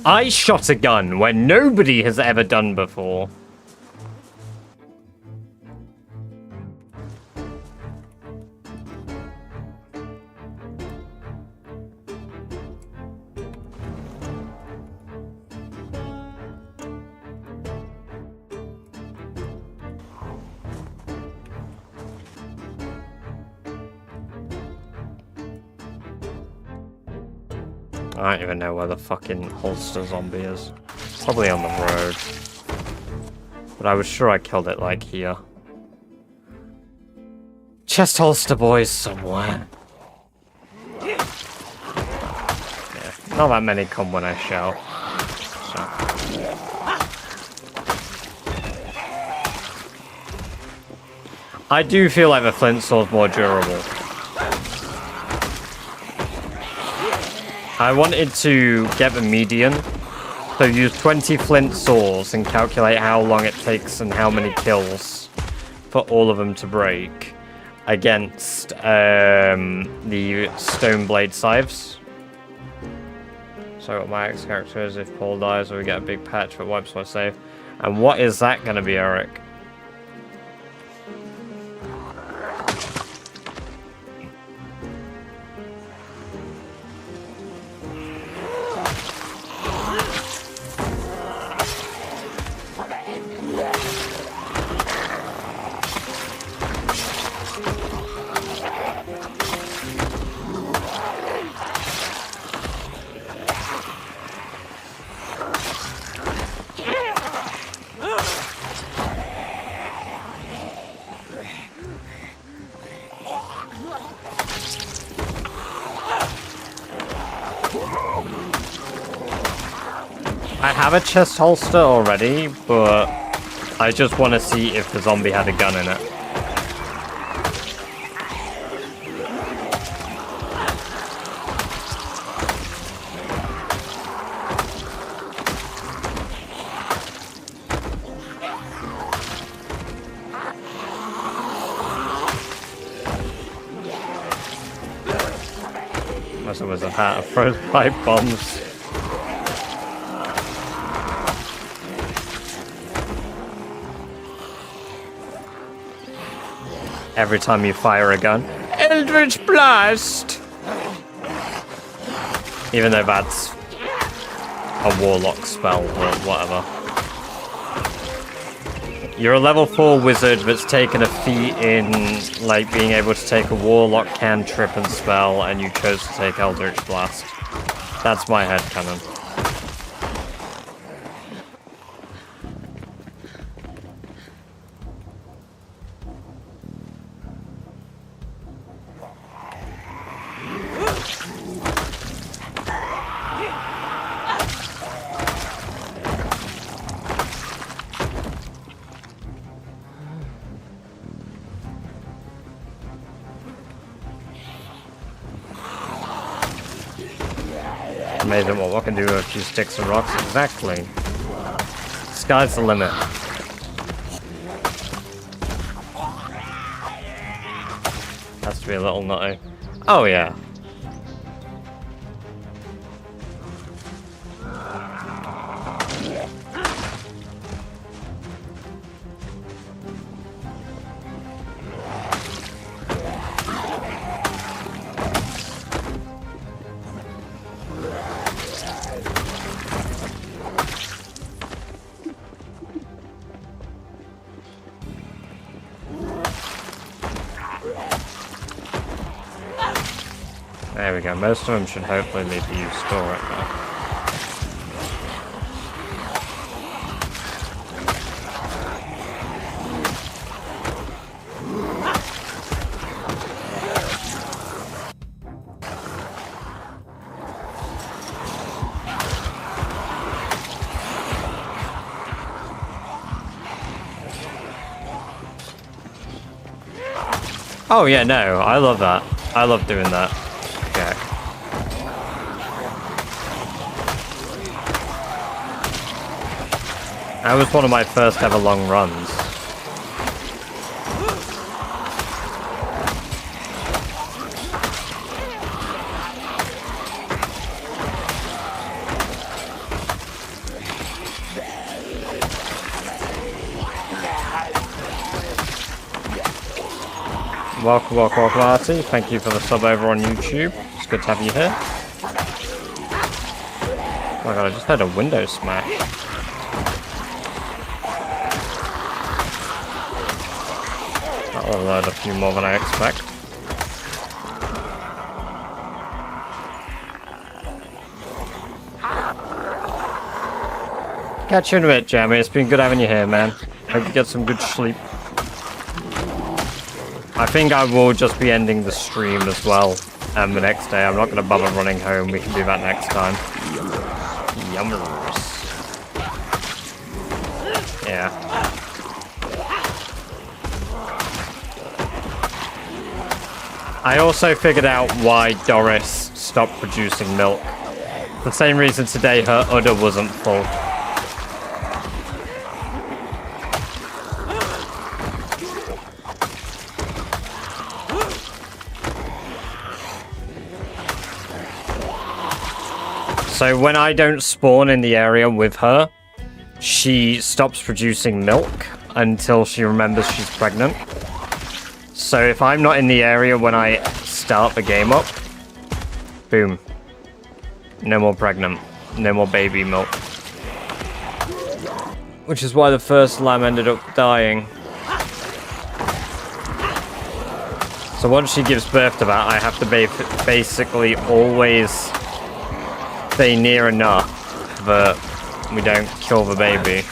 I shot a gun where nobody has ever done before. I don't even know where the fucking holster zombie is. Probably on the road. But I was sure I killed it, like, here. Chest holster boys somewhere. Yeah, not that many come when I shout. So. I do feel like the flint sword's more durable. I wanted to get the median, so use 20 flint saws and calculate how long it takes and how many kills for all of them to break against the stone blade scythes. So what my ex character is if Paul dies or we get a big patch that wipes my save. And what is that going to be, Eric? I have a chest holster already, but I just want to see if the zombie had a gun in it. Unless it was a hat of frostbite bombs. Every time you fire a gun. Eldritch Blast! Even though that's a warlock spell, but whatever. You're a level 4 wizard that's taken a feat in, like, being able to take a warlock cantrip and spell, and you chose to take Eldritch Blast. That's my headcanon. Amazing what one can do with a few sticks and rocks. Exactly. Sky's the limit. Has to be a little nutty. Oh yeah. There we go, most of them should hopefully leave the use store right now. Oh yeah, no, I love that. I love doing that. Okay. That was one of my first ever long runs. Welcome, welcome, welcome, Artie. Thank you for the sub over on YouTube. It's good to have you here. Oh my god, I just had a window smash. That'll load a few more than I expect. Catch you in a bit, Jamie. It's been good having you here, man. Hope you get some good sleep. I think I will just be ending the stream as well the next day. I'm not going to bother running home. We can do that next time. Yummers. Yeah. I also figured out why Doris stopped producing milk. For the same reason today her udder wasn't full. So when I don't spawn in the area with her, she stops producing milk until she remembers she's pregnant. So if I'm not in the area when I start the game up, boom. No more pregnant. No more baby milk. Which is why the first lamb ended up dying. So once she gives birth to that, I have to basically always stay near enough that we don't kill the baby.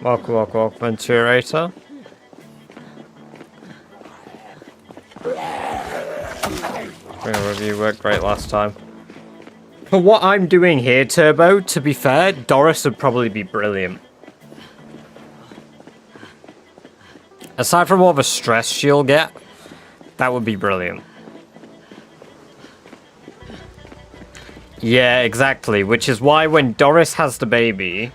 Welcome, welcome, welcome, Venturator. Bring a review worked great last time. For what I'm doing here, Turbo, to be fair, Doris would probably be brilliant. Aside from all the stress she'll get, that would be brilliant. Yeah, exactly, which is why when Doris has the baby,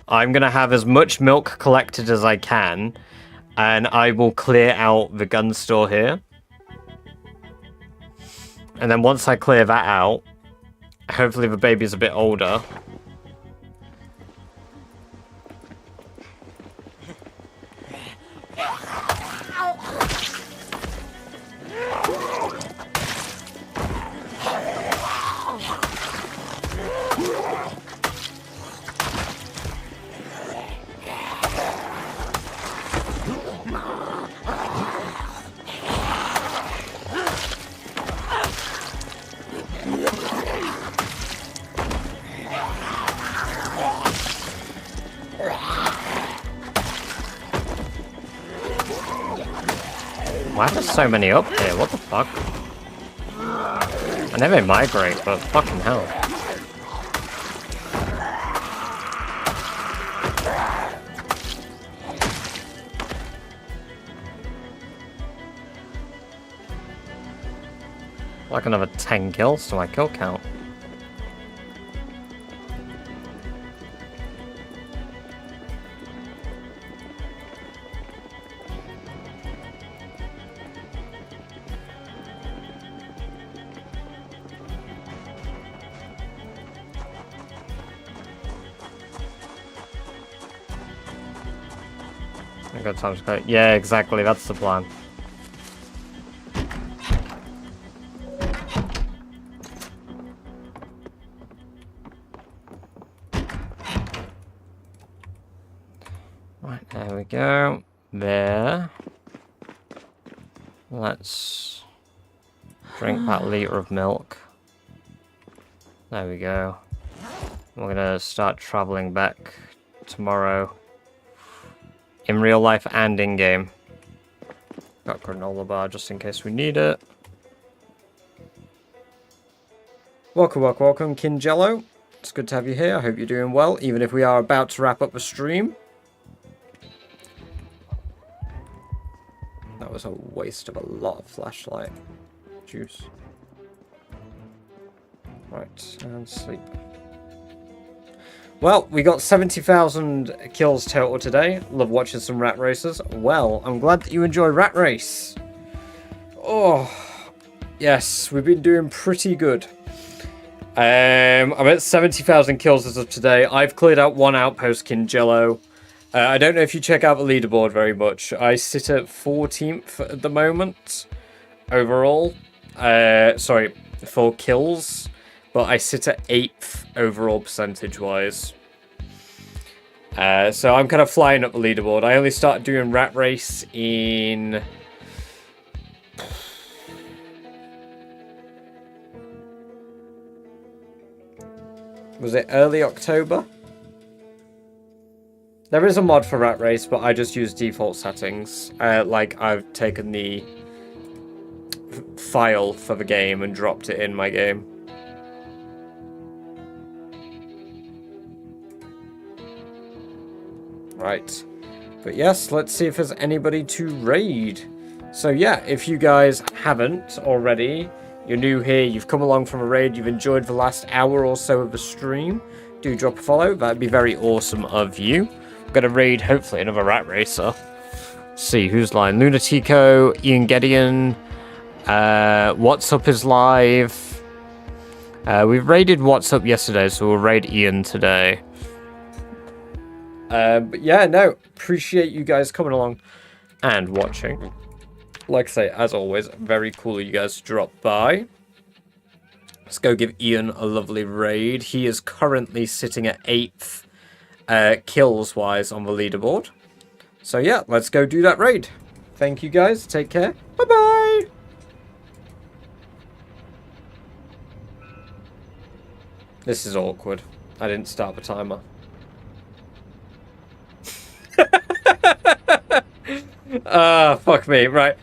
I'm going to have as much milk collected as I can, and I will clear out the gun store here. And then once I clear that out, hopefully the baby's a bit older. Why are there so many up here? What the fuck? I know they migrate, but fucking hell. Like another 10 kills to my kill count. I got time to go. Yeah, exactly. That's the plan. Right, there we go. There. Let's drink that litre of milk. There we go. We're gonna start traveling back tomorrow. In real life and in game. Got a granola bar just in case we need it. Welcome, welcome, welcome, Kinjello. It's good to have you here. I hope you're doing well, even if we are about to wrap up the stream. That was a waste of a lot of flashlight juice. Right, and sleep. Well, we got 70,000 kills total today. Love watching some rat races. Well, I'm glad that you enjoy Rat Race. Oh, yes, we've been doing pretty good. I'm at 70,000 kills as of today. I've cleared out one outpost, Kinjello. I don't know if you check out the leaderboard very much. I sit at 14th at the moment overall. Sorry, for kills. But I sit at 8th overall percentage-wise. So I'm kind of flying up the leaderboard. I only started doing Rat Race in... Was it early October? There is a mod for Rat Race, but I just use default settings. Like, I've taken the file for the game and dropped it in my game. Right. But yes, let's see if there's anybody to raid. So yeah, if you guys haven't already, you're new here, you've come along from a raid, you've enjoyed the last hour or so of the stream, do drop a follow. That'd be very awesome of you. I'm going to raid, hopefully, another Rat Racer. Let's see, who's live? Lunatico, Ian Gedeon, What's Up is live. We've raided What's Up yesterday, so we'll raid Ian today. But yeah, no, appreciate you guys coming along and watching. Like I say, as always, very cool of you guys to drop by. Let's go give Ian a lovely raid. He is currently sitting at 8th kills-wise on the leaderboard. So yeah, let's go do that raid. Thank you guys, take care, bye-bye! This is awkward. I didn't start the timer. Fuck me. Right.